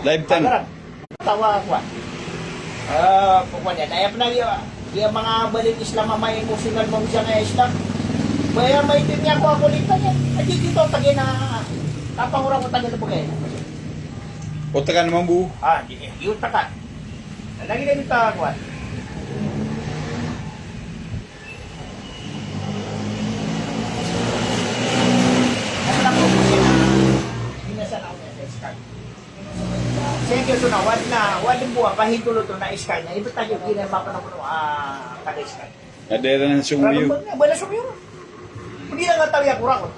Live 10. Tawa ko. Pokoknya daya pernah dia mga balik Islam may emotional mo siya nga Islam. Kaya may din niya ako ulitan niya. Ay dito tagi na tapang ko taga na bagay. O taga naman bu. Di yun taka. Lagi na dito ako. Sige, so na, wad buwan, pahitulo to na iskal na. Ito tayo, ginama pa na po kada iskal. Adera ng sumbiyo. Wala sumbiyo. Hindi na nga tali ako rakot.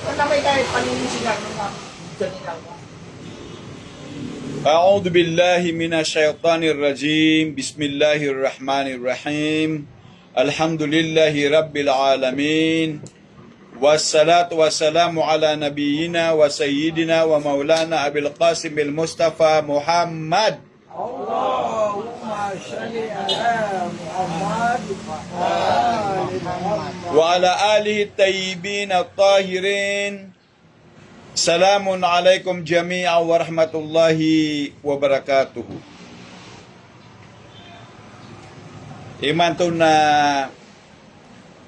Wala may kahit paninisingan ng ganyan lang. أعوذ بالله من الشيطان الرجيم بسم الله الرحمن الرحيم الحمد لله رب العالمين والصلاة والسلام على نبينا وسيدنا ومولانا أبي القاسم المصطفى محمد اللهم صل على محمد وعلى آله الطيبين الطاهرين سلام عليكم جميعا ورحمة الله وبركاته. Iman to na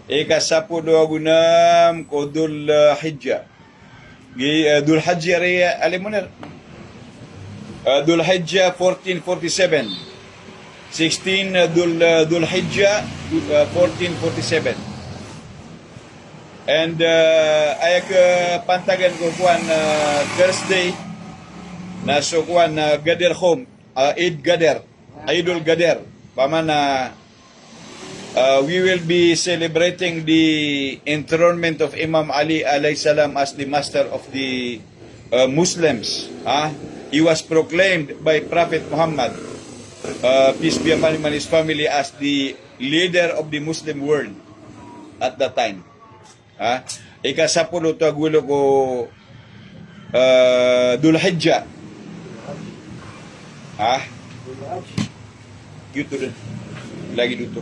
ikasapu dua gunam ko Dhul Hijjah. Dhul Hijjah rin, alam mo na, Dhul Hijjah 1447. 16 Dhul Hijjah 1447. And ayak pantagan ko kuan Thursday na so kuan Gadir Home, Eid Gadir, Idul Gadir. Pamana we will be celebrating the enthronement of Imam Ali alayhi salam as the master of the Muslims. He was proclaimed by Prophet Muhammad, peace be upon him and his family, as the leader of the Muslim world at that time. Ikasapulo to agulo ko Dhul Hijjah. Dito rin. Lagi dito.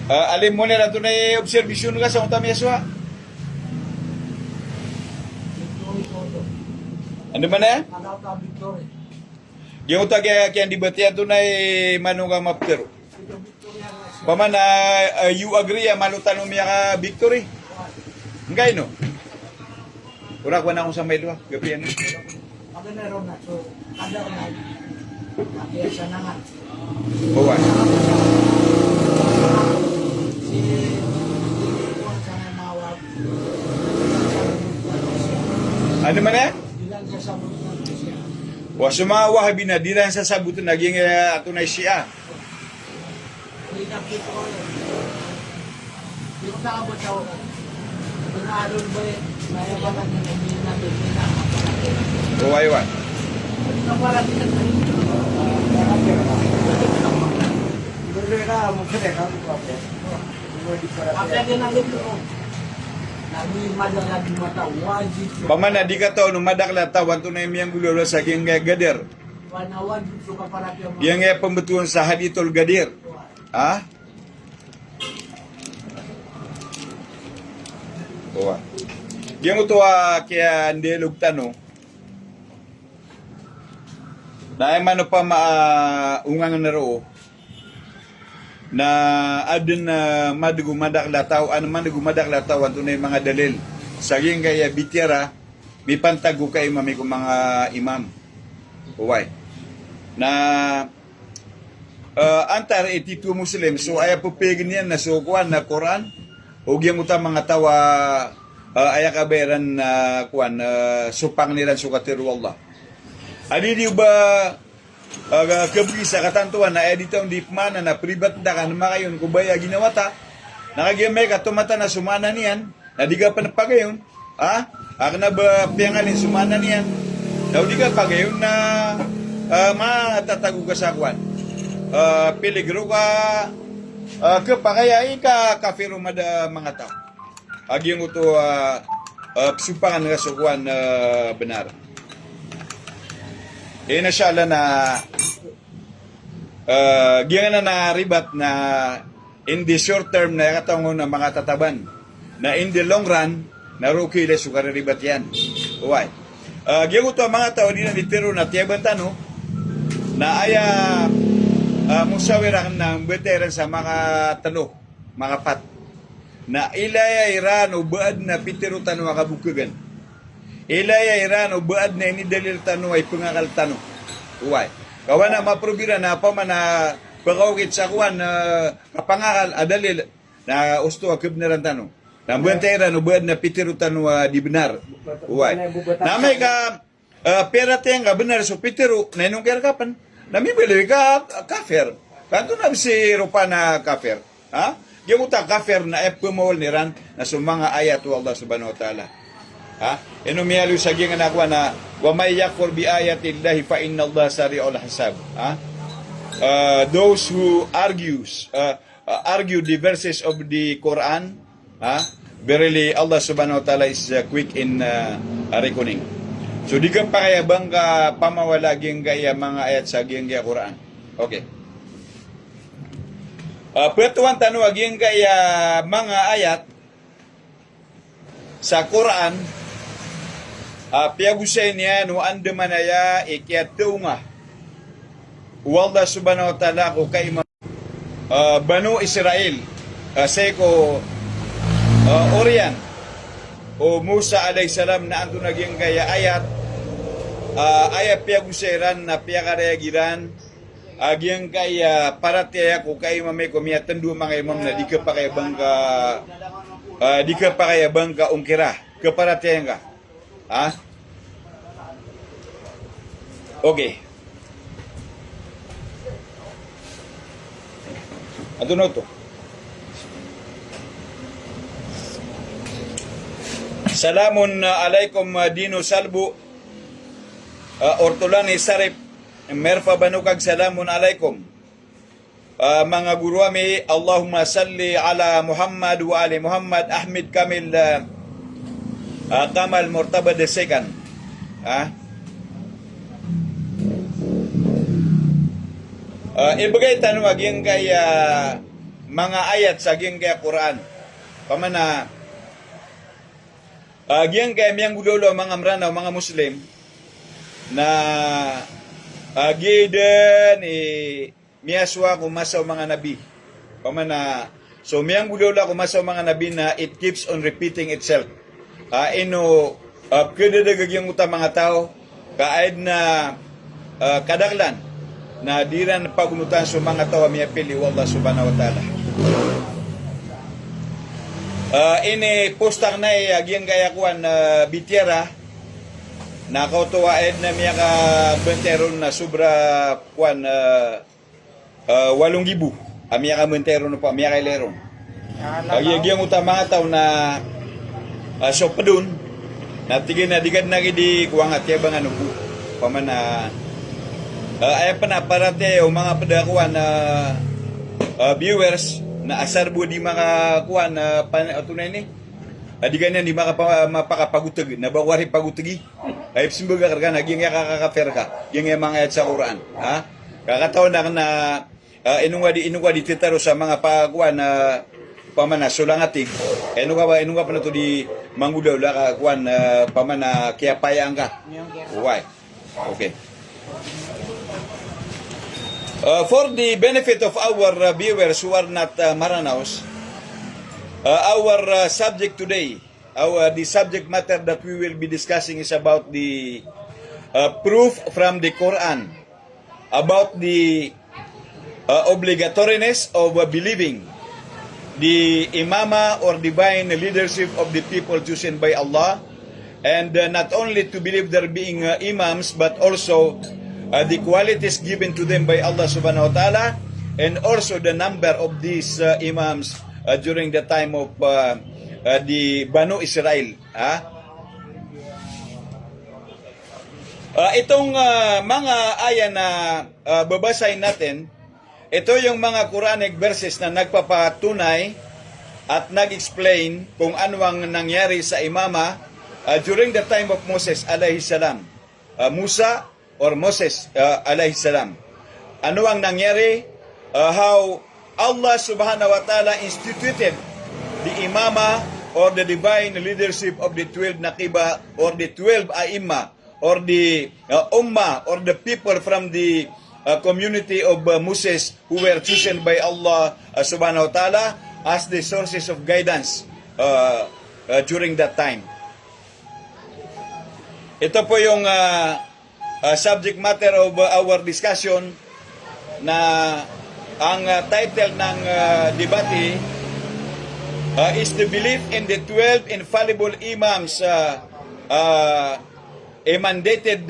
Alim mo nila ito na observation ka sa utang yaswa. Ano man na? Yung utang kaya dibati ito na manunga maptero. Paman you agree malutan mo miya ka victory? Ngay no? Ura ko na akong sa mailwa. Gabi yan. Maganda ron na. So, kada na. Kaya siya na nga. Bawa. Si Juan sa nga mawag. Ano man na? Dilang siya sa mga siya. Wa sumawa habina dilan sa sabuton naging ato na siya. Hindi na kita ko yun. Hindi ko nakabot sa ako. Pinaaron ba yun? Maya ba lang yun? Hindi na doon. Hindi na kapalaki. Bawa iwan. Kapalaki na tayo. Berbeda mungkin ya kamu apa? Apa yang nangin ko? Lagi madang lagi mata wajib. Paman di ka to numadak la tawan to na imiyang gulo sa ging Gadir. Wana wajib suka para dia. Yang pembetulan sa Hadithul Gadir. Bawa. Yang utuwa kaya ndelog tano. Na mano pa ungang na ro na adin na madugo madaklataw ano madugo madaklataw anto na mga dalil saging kaya bitira mi pantago kay mami ko mga imam uway na antar ititu muslim so ay pupigin yan na sukuan na Quran ug yang uta mga tawa ay kaberan na kuan supang nilan sukatiru Allah adi di ba kabri sa katantuan na edito ang dipmana na pribat da kan makayon kubaya ginawa ta nakagiyamay ka tumata na sumana niyan na di ka pa napagayon akna ba piyangalin sumana niyan na di ka pagayon na matatago ka sa kwan peligro ka kapakayay ka kafiro mada mga tao agi yung ito supangan nga sukwan benar. Inasyala na giyan na ribat na in the short term na katango na mga tataban na in the long run na rookie le sukar ribat yan. Why? Giyago to ang mga tao di na ditiro na tiyabantan no, na aya musawiran ng veteran sa mga tano, mga pat, na ilaya iran o baad na pitiro tano makabukagan. Ilaya iran o baad na inidalil tano ay pangakal tano. Uway. Kawan na maprobira na pa man na pagkawagit sa kuwan na kapangakal adalil na usto akib na rin tano. Nambantera no baad na pitiro tano di benar. Uway. Namay ka pera tenga benar so pitiro na inong kapan. Namibili ka kafir. Kanto na si rupa na kafir. Ha? Yung utak kafir na pumawal ni ran na sumanga ayat wa Allah subhanahu wa ta'ala. Ha? Inumiyalo sa gingan ako na wa may yakfur bi ayatillahi fa inna Allah sari'ul hisab. Ha? Those who argue the verses of the Quran, verily Allah subhanahu wa ta'ala is quick in reckoning. So di ka pa kaya bang pamawala ging gaya mga ayat sa ging gaya Quran. Okay. Patuan tanong ging gaya mga ayat sa Quran, piyagusay niya no andamanaya ikiyatunga walda subhanahu wa ta'ala ko kay Banu Israel seko Orian o Musa alayhisalam na anto naging kaya ayat piyagusayran na piyakareagiran agyang kaya parataya ko kay mamay kumiyatan do mga imam na di ka pa kaya bangka ungkira kaparataya nga. Okay. Ato na to. Salamun alaikum Dino Salbu Ortolani Sarip Merfa Banukag salamun alaikum mga guru kami Allahumma salli ala Muhammad wa ali Muhammad Ahmed Kamil Kamal Murtabad II ibagay tanong aging kay mga ayat sa aging kay Quran pamana Giyang kaya miyang gulolo mga mranaw, mga Muslim na giden miyaswa kumasaw mga nabi. Pamana so miyang gulolo kumasaw mga nabi na it keeps on repeating itself. Kadadagang yung utang mga tao kaad na kadaklan na diran pagunutan sa mga tao miyapili wallah subhanahu wa ta'ala. Ini postang na agyang gaya kuan bitiera na kautuwaed na miya ka benteron na sobra kuan 8,000 miya ka benteron na pa miya ka ileron agyang utama nga tao na so padun na tigin na digad na gidi kuwang at yabang ano po pamana ay pa na parate o mga padakuan na viewers na asarbo di makakuha na tunay ni di ganyan di mapakapagutag na bawari pagutagi ay simbaga karga naging kakakafer ka yung mga ayat sa Quran kakataon na inungwa di titaro sa mga pagkuha na pamana sulangatig inungwa pa na to di manggudaw la kakuha na pamana kaya payang ka why okay. For the benefit of our viewers who are not Maranaos, our subject today, the subject matter that we will be discussing is about the proof from the Quran about the obligatoriness of believing the imama or divine leadership of the people chosen by Allah, and not only to believe there being imams, but also the qualities given to them by Allah subhanahu wa ta'ala, and also the number of these imams during the time of the Banu Israel. Itong mga aya na babasahin natin, ito yung mga Quranic verses na nagpapatunay at nag-explain kung ano ang nangyari sa imama during the time of Moses alayhi salam. Musa or Moses alayhi salam. Ano ang nangyari? How Allah subhanahu wa ta'ala instituted the imama or the divine leadership of the 12 naqiba or the 12 aimma or the ummah or the people from the community of Moses who were chosen by Allah subhanahu wa ta'ala as the sources of guidance during that time. Ito po yung subject matter of our discussion na ang title ng debate is the belief in the 12 infallible imams a mandated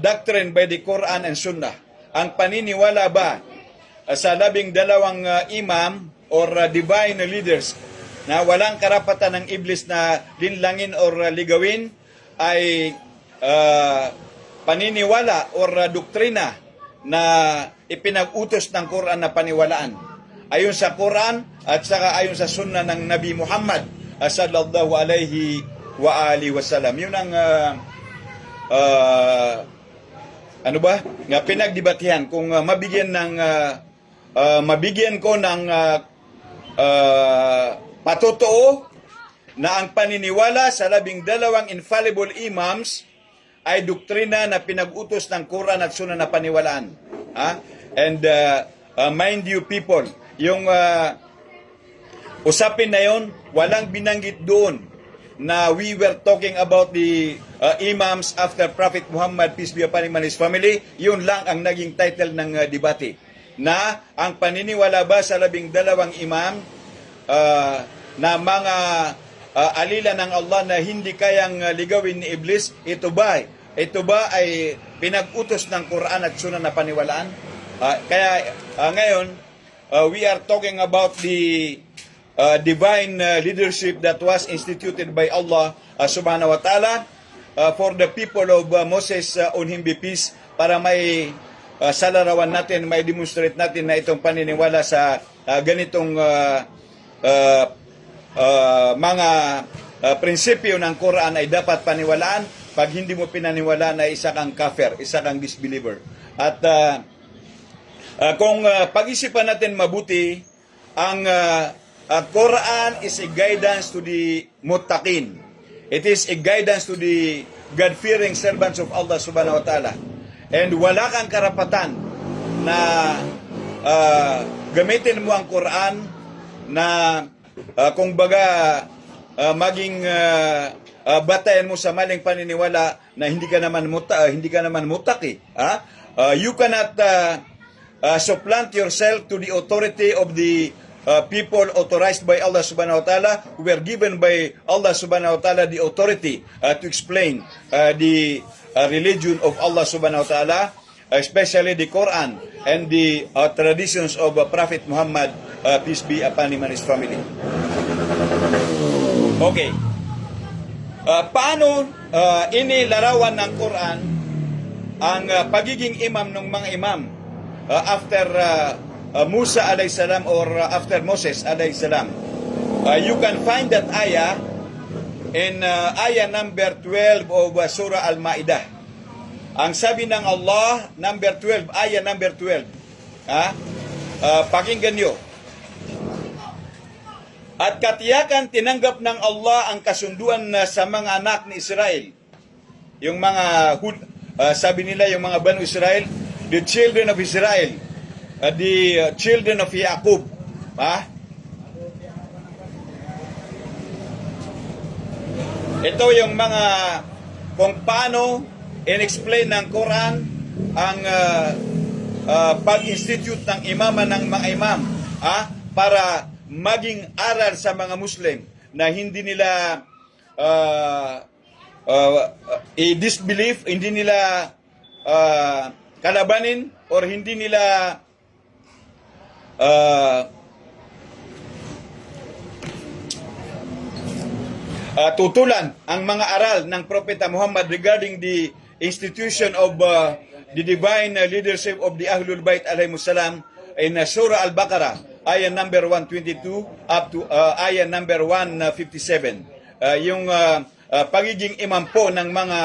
doctrine by the Quran and Sunnah. Ang paniniwala ba sa 12 imam or divine leaders na walang karapatan ng iblis na linlangin or ligawin ay paniniwala or doktrina na ipinag-utos ng Quran na paniwalaan. Ayon sa Quran at saka ayon sa Sunnah ng Nabi Muhammad sallallahu alaihi wa alihi wasallam. Yun ang pinagdebatihan kung mabigyan ko ng patotoo na ang paniniwala sa 12 infallible imams ay doktrina na pinag-utos ng Quran at Sunnah na paniwalaan. And mind you people, yung usapin na yon, walang binanggit doon na we were talking about the imams after Prophet Muhammad, peace be upon him and his family. Yun lang ang naging title ng debate. Na ang paniniwala ba sa 12 imam na mga alila ng Allah na hindi kayang ligawin ni Iblis, ito ba ay pinag-utos ng Quran at Sunnah na paniwalaan? Ngayon, we are talking about the divine leadership that was instituted by Allah subhanahu wa ta'ala for the people of Moses on him be peace, para may salarawan natin, may demonstrate natin na itong paniniwala sa ganitong mga prinsipyo ng Quran ay dapat paniwalaan. Pag hindi mo pinaniwalaan ay isa kang kafir, isa kang disbeliever. At kung pag-isipan natin mabuti, ang Quran is a guidance to the muttaqin. It is a guidance to the God-fearing servants of Allah subhanahu wa ta'ala. And wala kang karapatan na gamitin mo ang Quran na kung baga maging batayan mo sa maling paniniwala na hindi ka naman mutaki. You cannot supplant yourself to the authority of the people authorized by Allah subhanahu wa ta'ala, who were given by Allah subhanahu wa ta'ala the authority to explain the religion of Allah subhanahu wa ta'ala, especially the Quran and the traditions of Prophet Muhammad, peace be upon him and his family. Okay. Paano inilarawan ng Quran ang pagiging imam ng mga imam after Musa alayhi salam or after Moses alayhi salam? You can find that ayah in ayah number 12 of Surah Al-Ma'idah. Ang sabi ng Allah, number 12, ayah number 12. Pakinggan nyo. At katiyakan tinanggap ng Allah ang kasunduan sa mga anak ni Israel. Yung mga, sabi nila yung mga Banu Israel, the children of Israel, the children of Yaqub. Ito yung mga, kung paano in-explain ng Quran ang pag-institute ng imama ng mga imam para maging aral sa mga Muslim na hindi nila i-disbelief, hindi nila kalabanin or hindi nila tutulan ang mga aral ng Propeta Muhammad regarding the institution of the divine leadership of the Ahlul Bayt alayhimussalam in Surah Al-Baqarah, ayah number 122 up to ayah number 157. Yung pagiging imam po ng mga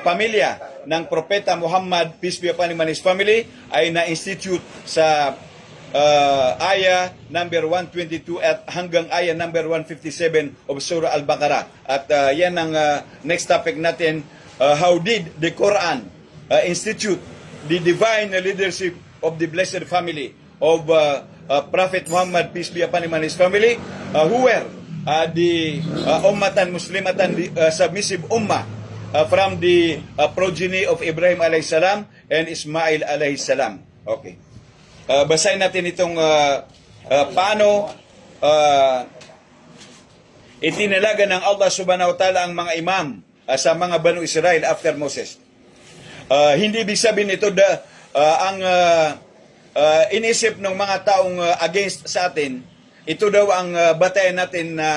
pamilya ng Propeta Muhammad, peace be upon him and his family, ay na-institute sa ayah number 122 at hanggang ayah number 157 of Surah Al-Baqarah. At yan ang next topic natin how did the Quran institute the divine leadership of the blessed family of Prophet Muhammad, peace be upon him and his family, who were the ummatan muslimatan, submissive ummah from the progeny of Ibrahim alayhi salam and Ismail alayhi salam. Okay. Basahin natin itong paano itinalaga ng Allah subhanahu wa ta'ala ang mga imam sa mga Banu Israel after Moses. Hindi ibig sabihin ito ang inisip ng mga taong against sa atin, ito daw ang batayan natin na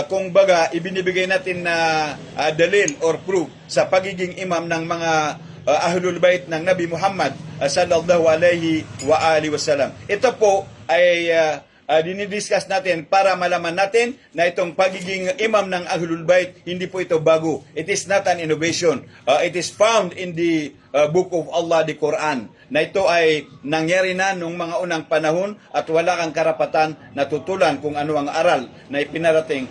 kung baga ibinibigay natin na dalil or proof sa pagiging imam ng mga Ahlul Bait ng Nabi Muhammad sallallahu alaihi wa alihi wasallam. Ito po ay dinidiscuss natin para malaman natin na itong pagiging imam ng Ahlul Bait, hindi po ito bago. It is not an innovation. It is found in the book of Allah, the Quran, na ito ay nangyari na nung mga unang panahon at wala kang karapatan na tutulan kung ano ang aral na pinarating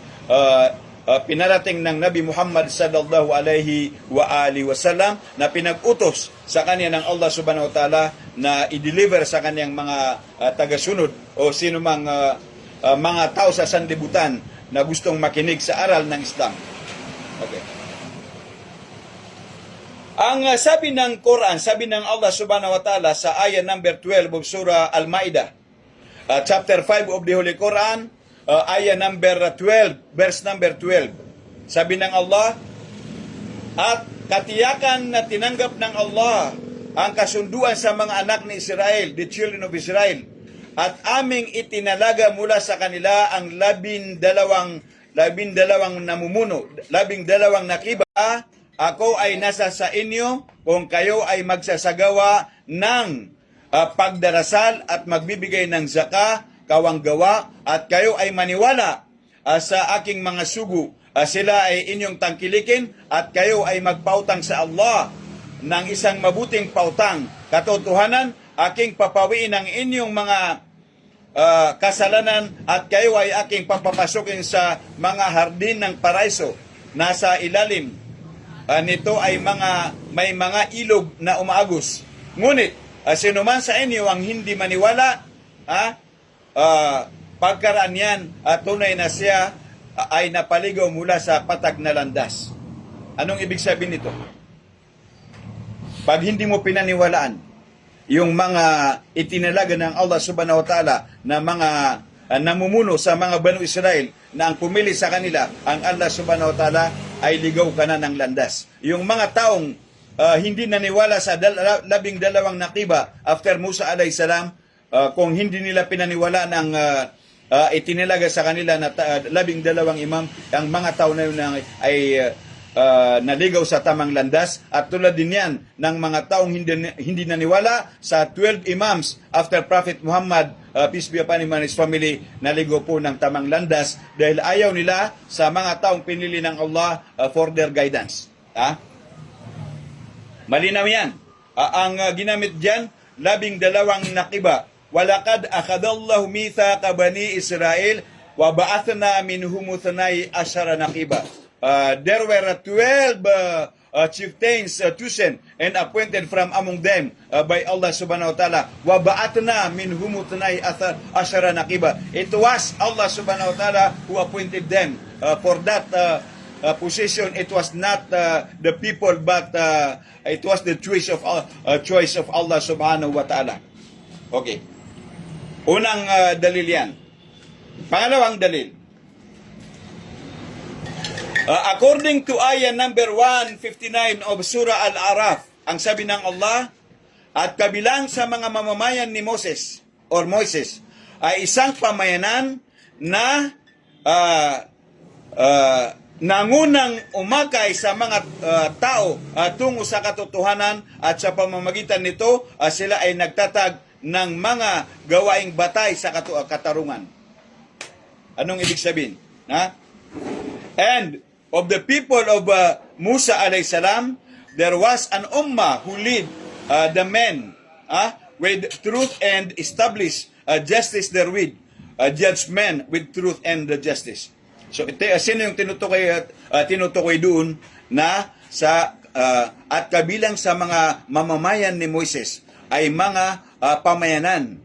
ng Nabi Muhammad sallallahu alaihi wa alihi wasallam na pinag-utos sa kanya ng Allah subhanahu wa ta'ala na i-deliver sa kanyang mga tagasunod o sino mang mga tao sa sanlibutan na gustong makinig sa aral ng Islam. Okay. Ang sabi ng Quran, sabi ng Allah subhanahu wa ta'ala sa ayah number 12 of Surah Al-Ma'idah, chapter 5 of the Holy Quran, ayah number 12, verse number 12. Sabi ng Allah, at katiyakan na tinanggap ng Allah ang kasunduan sa mga anak ni Israel, the children of Israel, at aming itinalaga mula sa kanila ang 12 namumuno, 12 nakiba. Ako ay nasa sa inyo kung kayo ay magsasagawa ng pagdarasal at magbibigay ng zakah, kawanggawa, at kayo ay maniwala sa aking mga sugo. Sila ay inyong tangkilikin at kayo ay magpautang sa Allah ng isang mabuting pautang. Katotohanan, aking papawiin ang inyong mga kasalanan at kayo ay aking papapasukin sa mga hardin ng paraiso. Nasa ilalim nito ay may mga ilog na umaagos. Ngunit, sino man sa inyo ang hindi maniwala, pagkaraan yan, tunay na siya ay napaligaw mula sa patag na landas. Anong ibig sabihin nito? Pag hindi mo pinaniwalaan yung mga itinalaga ng Allah subhanahu wa ta'ala na mga namumuno sa mga Banu Israel na ang pumili sa kanila, ang Allah subhanahu wa ta'ala ay ligaw ka na ng landas. Yung mga taong hindi naniwala sa 12 nakiba after Musa alayhi salam, kung hindi nila pinaniwala ng itinilaga sa kanila na 12 imam, ang mga tao na yun ay naligaw sa tamang landas. At tulad din yan ng mga taong hindi naniwala sa 12 imams after Prophet Muhammad, peace be upon him and his family, naligaw po ng tamang landas dahil ayaw nila sa mga taong pinili ng Allah for their guidance. Malinaw yan. Ang ginamit dyan, 12 nakiba. Walakad akadallahu mithaqa bani Israel wa ba'athna minhum 12 nakiba. There were 12 chieftains chosen and appointed from among them by Allah subhanahu wa ta'ala. Wa ba'atna minhum 12 nakiba. It was Allah subhanahu wa ta'ala who appointed them for that position. It was not the people, but it was the choice of Allah subhanahu wa ta'ala. Okay. Unang dalil yan. Pangalawang dalil. According to ayah number 159 of Surah Al-Araf, ang sabi ng Allah, at kabilang sa mga mamamayan ni Moses or Moises ay isang pamayanan na nangunang umakay sa mga tao tungo sa katotohanan at sa pamamagitan nito sila ay nagtatag ng mga gawaing batay sa katarungan. Anong ibig sabihin? And of the people of Musa alayhi salam, there was an ummah who lead the men with truth and establish justice therewith, judge men with truth and justice. So, sino yung tinutukoy doon na at kabilang sa mga mamamayan ni Moises ay mga pamayanan,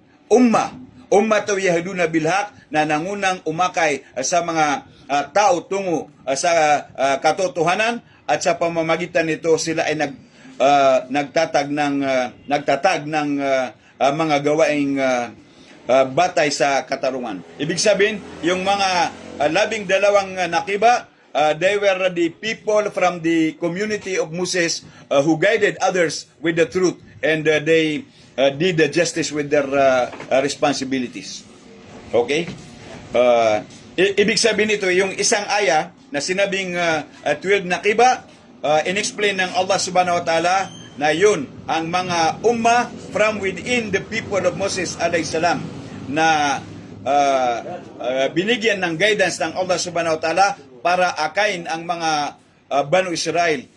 ummato yahduna bilhaq, na nangunang umakay sa mga tao tungo sa katotohanan, at sa pamamagitan nito sila ay nagtatag ng mga gawaing batay sa katarungan. Ibig sabihin, yung mga 12 nakiba, they were the people from the community of Moses who guided others with the truth, and they did the justice with their responsibilities. Okay? Ibig sabihin nito, yung isang aya na sinabing 12 nakiba, inexplain ng Allah subhanahu wa ta'ala na yun ang mga umma from within the people of Moses alayhi salam, na binigyan ng guidance ng Allah subhanahu wa ta'ala para akayin ang mga Banu Israel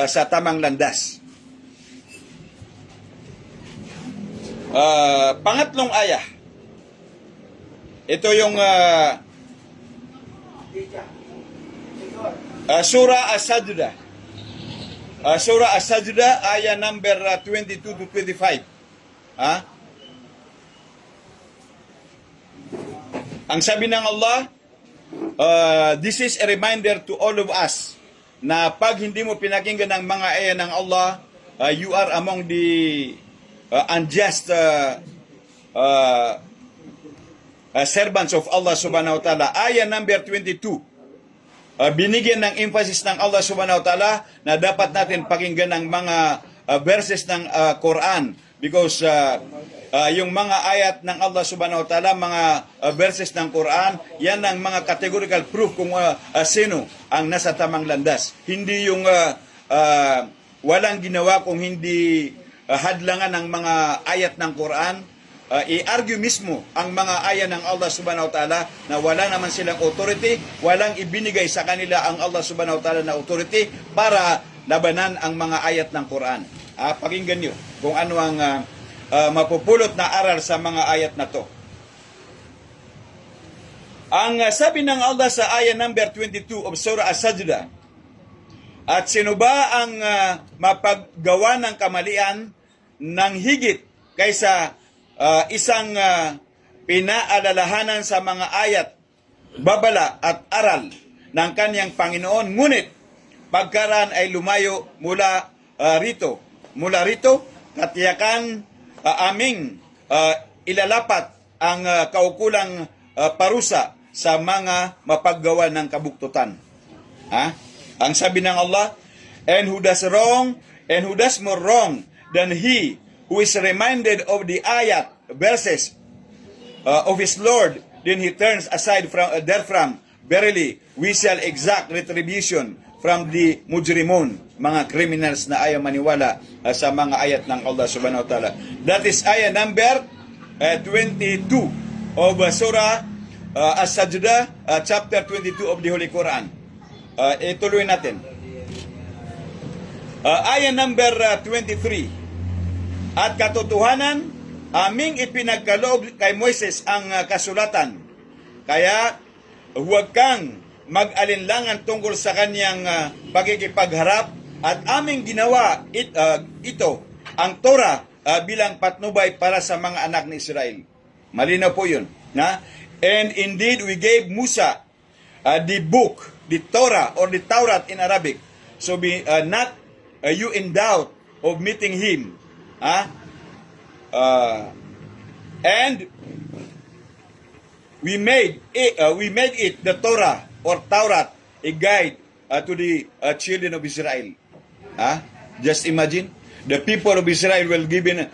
sa tamang landas. Pangatlong aya. Ito yung Surah As-Sajdah. Surah As-Sajdah, aya number 22 to 25. Ang sabi ng Allah, this is a reminder to all of us na pag hindi mo pinakinggan ang mga aya ng Allah, you are among the unjust servants of Allah subhanahu wa ta'ala. Aya number 22. Binigyan ng emphasis ng Allah subhanahu wa ta'ala na dapat natin pakinggan ang mga verses ng Quran, because yung mga ayat ng Allah subhanahu wa ta'ala, mga verses ng Quran, yan ang mga categorical proof kung sino ang nasa tamang landas. Hindi yung walang ginawa kung hindi hadlangan ng mga ayat ng Quran. I-argue mismo ang mga aya ng Allah subhanahu wa ta'ala na wala naman silang authority, walang ibinigay sa kanila ang Allah subhanahu wa ta'ala na authority para labanan ang mga ayat ng Quran. Pakinggan nyo kung ano ang mapupulot na aral sa mga ayat na to. Ang sabi ng Allah sa aya number 22 of Surah As-Sajdah, at sino ba ang mapaggawa ng kamalian ng higit kaysa isang pinaalalahanan sa mga ayat, babala at aral ng kanyang Panginoon, ngunit pagkaraan ay lumayo mula rito, katiyakan aming ilalapat ang kaukulang parusa sa mga mapaggawa ng kabuktutan. Ang sabi ng Allah, and who does wrong, and who does more wrong than he who is reminded of the ayat, verses of his Lord, then he turns aside from therefrom. Verily, we shall exact retribution from the mujrimun, mga criminals na ayaw maniwala sa mga ayat ng Allah subhanahu wa ta'ala. That is ayat number 22 of Surah As-Sajdah, chapter 22 of the Holy Quran. Ituloy natin. Ayat number 23. At katotohanan, aming ipinagkaloob kay Moises ang kasulatan. Kaya huwag kang mag-alinlangan tungkol sa kanyang pagkikipagharap, at aming ginawa ito, ang Torah, bilang patnubay para sa mga anak ni Israel. Malinaw po yun. And indeed, we gave Musa the book, the Torah or the Taurat in Arabic. So be not you in doubt of meeting him. And we made it the Torah or Taurat, a guide to the children of Israel. Just imagine, the people of Israel were given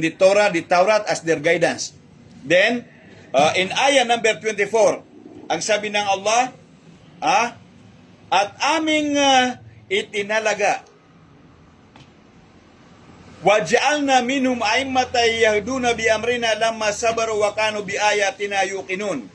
the Torah, the Taurat as their guidance. Then in ayah number 24, ang sabi ng Allah, at aming itinalaga, waj'alna minhum a'immatan yahduna bi amrina lamma sabaru wa kanu bi ayatina yuqinun.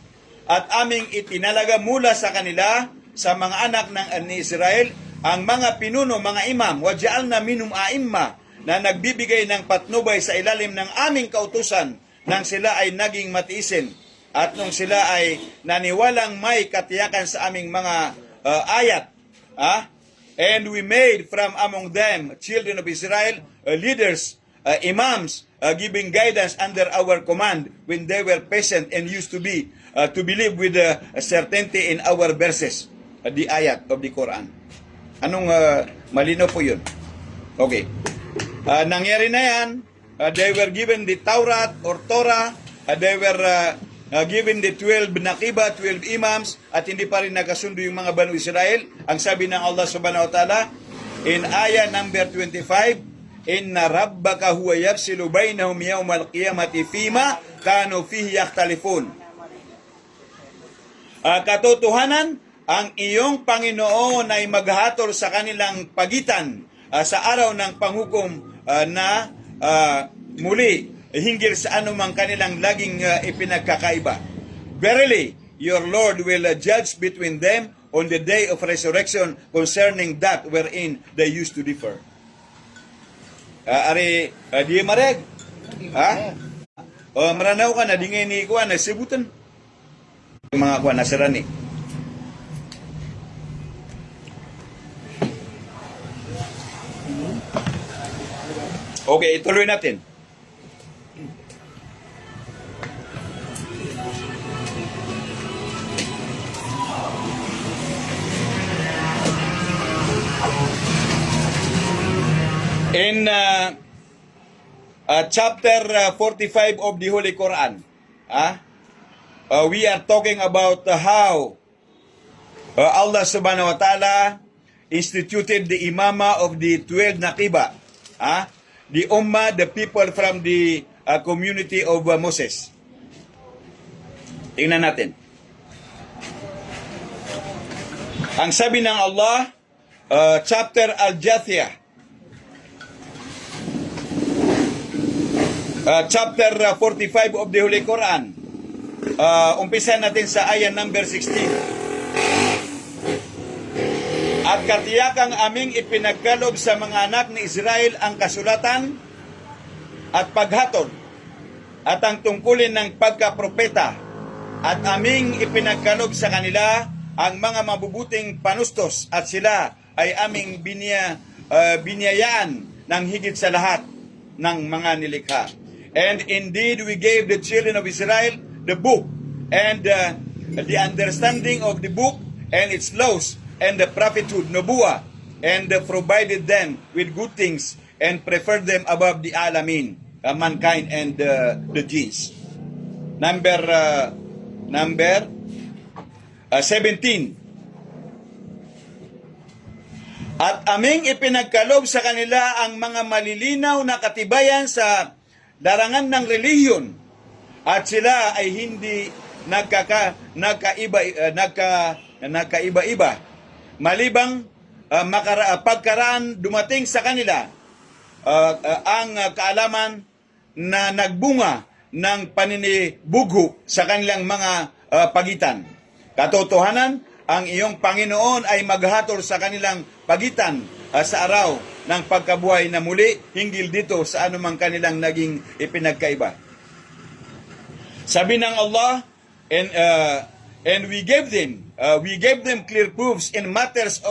At aming itinalaga mula sa kanila, sa mga anak ng Israel, ang mga pinuno, mga imam, waj'alna minhum a'imma, na nagbibigay ng patnubay sa ilalim ng aming kautusan nang sila ay naging matiisin, at nung sila ay naniwalang may katiyakan sa aming mga ayat. And we made from among them children of Israel, leaders, imams, giving guidance under our command when they were patient and used to believe with certainty in our verses, the ayat of the Quran. Anong malinaw po yun? Okay. Nangyari na yan. They were given the Taurat or Torah. They were given the 12 nakiba, 12 imams, at hindi pa rin nagkasundo yung mga Banu Israel. Ang sabi ng Allah subhanahu wa ta'ala, in ayah number 25, Inna rabbaka huwa yafsilu bainahum yawmal qiyamati fima kanu fihi yakhtalifun. Katotohanan, ang iyong Panginoon ay maghatol sa kanilang pagitan sa araw ng panghukom na muli hinggil sa anumang kanilang laging ipinagkakaiba. Verily, your Lord will judge between them on the day of resurrection concerning that wherein they used to differ. Di mareg? Ha? Maranaw ka na, di ngayon ni Kuan, nasibutan. Yung mga Kuan, nasirani. Okay, ituloy natin. In chapter 45 of the Holy Quran, we are talking about how Allah subhanahu wa ta'ala instituted the imama of the 12 nakiba, the ummah, the people from the community of Moses. Tingnan natin. Ang sabi ng Allah, chapter Al-Jathiyah, chapter 45 of the Holy Quran. Umpisa natin sa ayah number 16. At katiyakang aming ipinagkalob sa mga anak ni Israel ang kasulatan at paghatod at ang tungkulin ng pagkapropeta at aming ipinagkalob sa kanila ang mga mabubuting panustos at sila ay aming biniyayaan ng higit sa lahat ng mga nilikha. And indeed, we gave the children of Israel the book and the understanding of the book and its laws and the prophethood, nubuwa, and provided them with good things and preferred them above the alamin, mankind and the jinns. Number 17. At aming ipinagkalob sa kanila ang mga malilinaw na katibayan sa larangan ng relihiyon at sila ay hindi nagkaiba-iba malibang pagkaraan dumating sa kanila ang kaalaman na nagbunga ng paninibugho sa kanilang mga pagitan. Katotohanan, ang iyong Panginoon ay maghatol sa kanilang pagitan sa araw ng pagkabuhay na muli hinggil dito sa anumang kanilang naging ipinagkaiba. Sabi ng Allah, and we gave them clear proofs in matters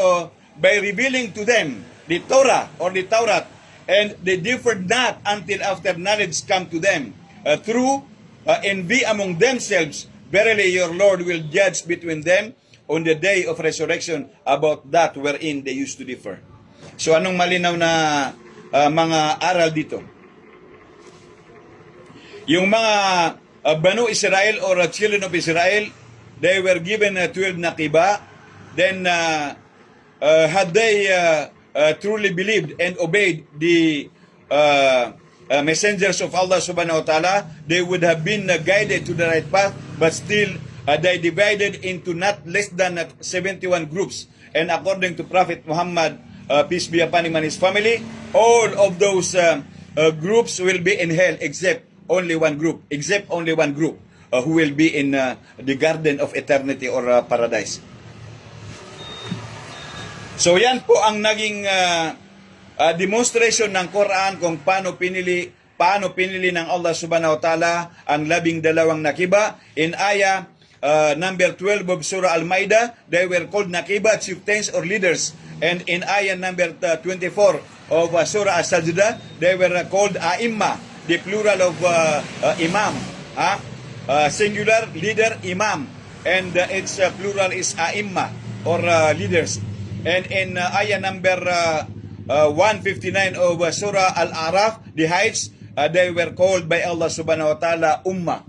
by revealing to them the Torah or the Taurat, and they differed not until after knowledge come to them through envy among themselves. Verily your Lord will judge between them on the day of resurrection about that wherein they used to differ. So anong malinaw na mga aral dito? Yung mga Banu Israel or children of Israel, they were given 12 nakiba. Then had they truly believed and obeyed the messengers of Allah subhanahu wa ta'ala, they would have been guided to the right path, but still they divided into not less than 71 groups. And according to Prophet Muhammad, peace be upon him and his family, all of those groups will be in hell except only one group who will be in the garden of eternity or paradise. So yan po ang naging demonstration ng Quran kung paano pinili ng Allah subhanahu wa ta'ala ang 12 nakiba. In ayah number 12 of Surah Al-Ma'idah, they were called nakiba, chieftains or leaders And in ayah number 24 of Surah As-Sajdah, they were called A'imma, the plural of imam. Singular, leader, imam. And its plural is A'imma, or leaders. And in ayah number 159 of Surah Al-A'raf, the heights, they were called by Allah subhanahu wa ta'ala Ummah.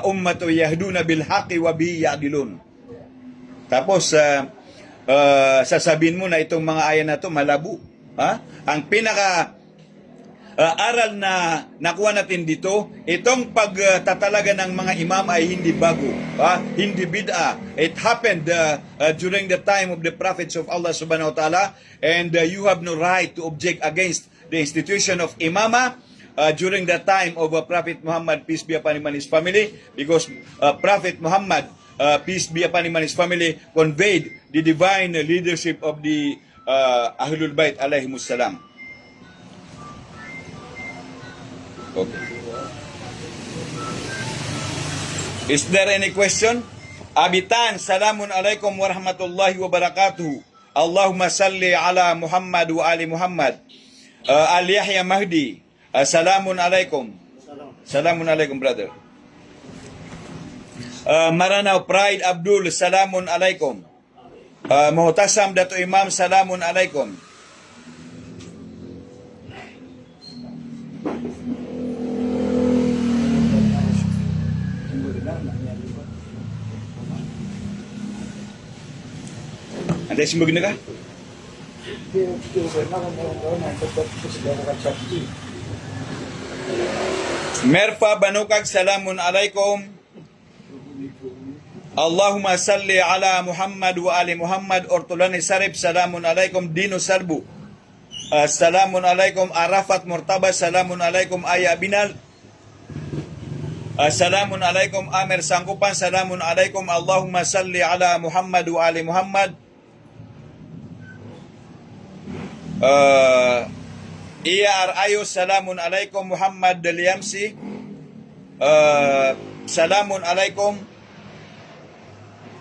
Ummatu yahduna bil haqi wa bihi ya'dilun. Tapos, sasabihin mo na itong mga ayan na to malabo. Ang pinaka aral na nakuha natin dito, itong pagtatalaga ng mga imam ay hindi bago, hindi bid'ah. It happened during the time of the prophets of Allah subhanahu wa ta'ala, and you have no right to object against the institution of imama during the time of Prophet Muhammad, peace be upon him and his family, because Prophet Muhammad, peace be upon him and his family, conveyed the divine leadership of the Ahlul Bayt alayhimus salam. Okay. Is there any question? Abitan, salamun alaikum warahmatullahi wabarakatuh. Allahumma salli ala Muhammad wa ali Muhammad. Ali Yahya Mahdi, salamun alaikum. Salamun alaikum, brother. Maranaw Pride Abdul, salamun alaikum. Muhtasam Dato Imam, salamun alaikum. Ada simbag na ka? Merfa Banukag, salamun alaikum. Allahumma salli ala Muhammad wa ali Muhammad. Ortolani Sarip, salamun alaikum. Dino Sarbu, salamun alaikum. Arafat Murtaba, salamun alaikum. Aya Binal, salamun alaikum. Amir Sangkupan, salamun alaikum. Allahumma salli ala Muhammad wa ali Muhammad. Iyar Ayos, salamun alaikum. Muhammad Daliamsi, salamun alaikum.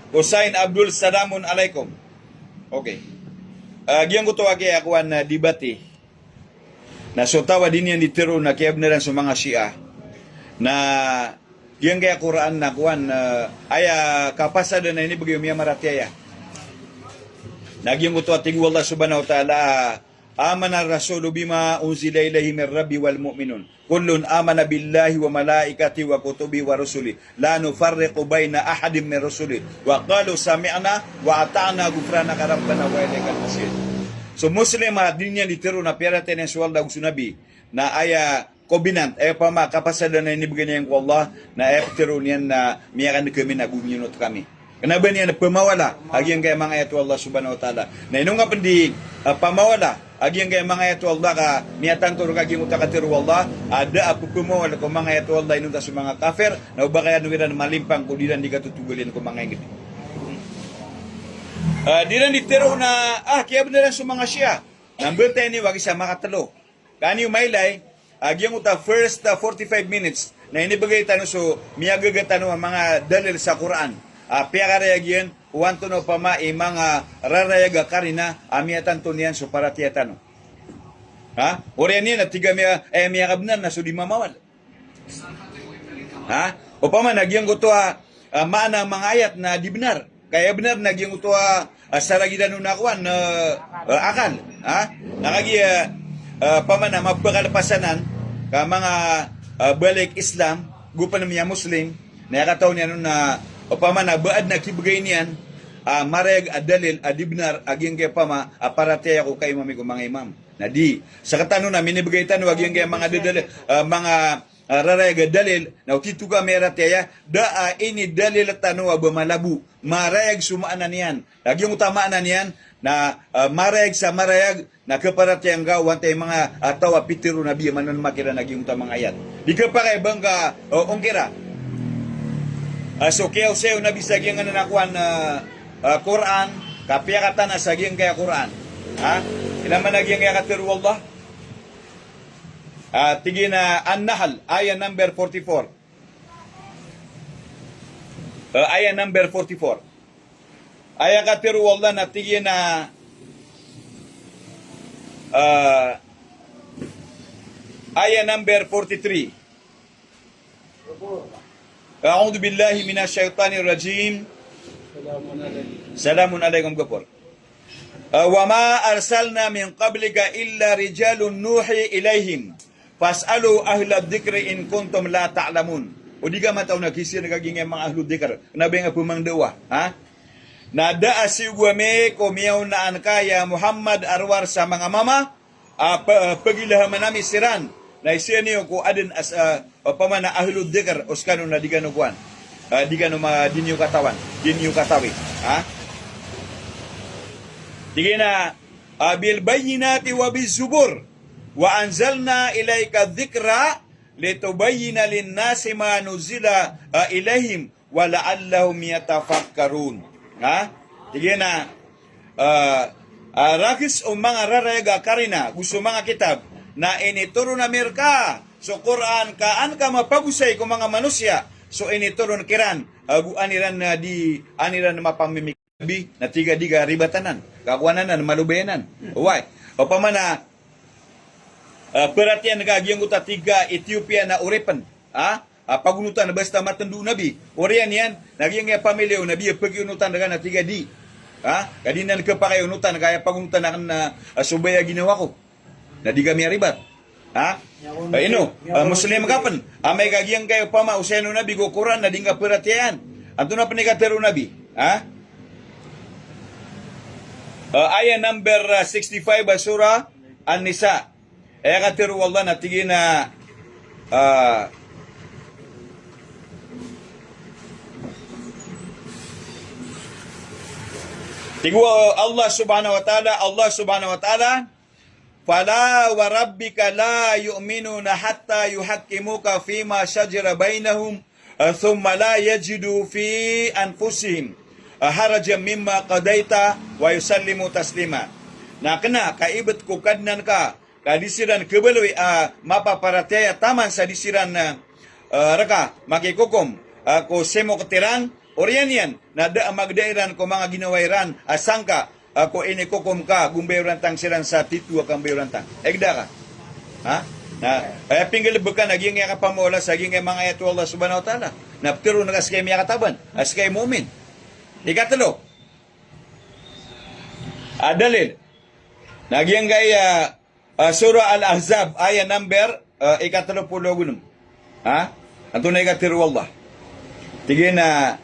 Hussein Abdul, salamun alaikum. Okay. Giyang ko to agi akuan na debate na sutawa din yan ditiro na kiyabneran sa mga Shia na giyang kaya Quran na kuan aya kapasada na ini bagyo miya maratiaya. Nagyang ko to ating Allah subhanahu wa ta'ala, amana rasulu bima unzila ilayhi min rabbi wal mu'minun kullun amana billahi wa malaikati wa kutubi wa rusuli la nufarriqu baina ahadin min rusuli wa qalu sami'na wa ata'na ghufranaka rabbana wa ilaikal masir. So Muslim din yan ditiro na pirate ng suwalda ng sunabi na aya covenant ay pa makapasada na inibigay niya ko Allah na ay tiro niyan na miyakan kami nagunyunot kami. Kenapa niya na pamawala agyang kay mga ito Allah subhanahu wa ta'ala na inong nga pandi pamawala agyang kay mga ito Allah ka miyatan turo kagyang utakatiro Allah ada apu pamawala ko mga ito Allah inunta sa mga kafir na ubakaya nuwiran malimpang kudiran di katutugulin ko mga ingit. Diran ditiro na kaya beneran sa mga Shia number 10 ni wagi sa makatalo kani umaylay agyang uta first 45 minutes na inibigay tanong so miyagagatano ang mga dalil sa Quran. Piakarayagyan, uwanto no pa ma mga rarayaga karina, amiatan to niyan so para tiyatano. Oriyan niya, tiga miya kabnan na so di mamawal. O pa man, nagyang guto maana mga ayat na di benar. Kaya benar, nagyang guto saragidan no nakuan akal. Nakagi, pa man na mapakalapasanan ka mga balik Islam, gupa na miya Muslim, nakataw niya no na o paman baad na kibigay niyan mareg adalil adibnar aging kay pama aparate ako kay mami ko mga imam na di sa katano na minibigay tanong aging kay mga dalil mga rareg dalil na kituga merateya da ini dalil tanong aba malabu mareg sumaan niyan aging utamaan na niyan na mareg sa mareg na kaparate ang gawan tay mga tawa pitiro na biya manon makira naging utamang ayat di ka pa kay bangka ongkira. So kaya usayo na bisagyan nga nakuan na Quran, kapiyakata na sagyan kaya Quran. Ilan man nagyang kaya katiru Allah? Tigin na An-Nahl, ayah number 44. Ayah number 44. Ayah katiru Allah na tigin na ayah number 43. A'udhu billahi minasyaitanir rajim. Salamun alaikum gopor. Wa ma arsalna min qablika illa rijalun nuhi ilaihim fas'alu ahla dzikri in kuntum la ta'lamun. O di ka mataw na kisir nagaging mga ahlu dzikr. Nabi nga pumangdawa, ha? Nada asigwame kumiyaw na an kaya Muhammad arwar sa mga mama pagilahaman namin siran na isiya niyo ko adin as pamana ahlu dzikr uskano na di gano kuan. Di gano dinyo katawan, dinyo katawi, ha? Sige na, bil bayyinati wa bizubur wa anzalna ilayka dhikra litubayyina lin-nasi ma nuzila ilaihim wa la'allahum yatafakkarun. Ha? Sige na, rakis o mga rarayaga karina, gusto mga kitab na inituro na mirka so Quran kaan ka mapagusay kung mga manusya so inituro na kiran aniran na aniran na mapamimik na tiga-diga ribatanan, kakuanan na malubayanan. Why? O pamana, perhatian nagagiyang uta tiga Ethiopia na uripan. Pagunutan na basta matandu nabi. Orian yan, nagiyang pamilya o nabi, pagiunutan na tiga di. Kadinan ka pa kayo unutan, kaya pagunutan na subaya ginawa ko. Na di kami aribat. Muslim kapan? May kagiyang kayo pama, useno nabi, go Quran, na di nga perhatian. Anto na panikatero nabi. Ayah number 65 surah An-Nisa. Katiru wallah natigin na tigwa Allah subhanahu wa ta'ala fala wa rabbika la yu'minuna hatta yuhakkimuka fima shajara bainahum thumma la yajidu fi anfusihim harajan mimma qadaita wa yusallimu taslima. Na kena kaibat ko kadnan ka kadisiran kebeloy mapaparataya taman sa disiran raka makikukom ko semo ketiran orianian na da magdairan ko mga ginawairan asangka ko inikukom ka gumbayran tang siran sa titu kang bayran tang egda ka na pinggil bekan naging ya kapamola sa ging mga ayat Allah subhanahu wa taala na ptiro nagaskay miya kataban askay mu'min. Ikatlo, dalil. Nagyang gaya surah Al-Ahzab, ayah number 36. Anto na ikatiru Allah. Tigin na,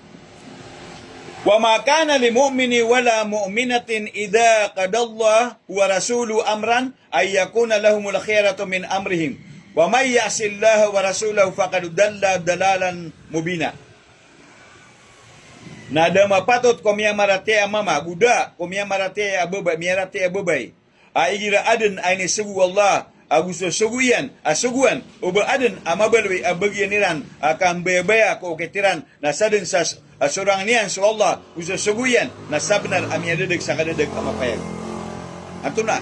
wa ma kana li mu'mini wala mu'minatin idha qadallah wa rasulu amran ay yakuna lahumul khiyaratu min amrihim. Wa may ya'sillaha wa rasulahu faqad dalla dalalan mubina. Nada mapatot komia marate mama buda komia marate ababay miarate ababay aigira aden aini sugu Allah aguso suguyan asuguan uba aden amabalwi abagyaniran akan bebaya ko ketiran nasadin sa surang niyan so Allah uso suguyan nasabnar amiadeg sa kadedeg amapayag antuna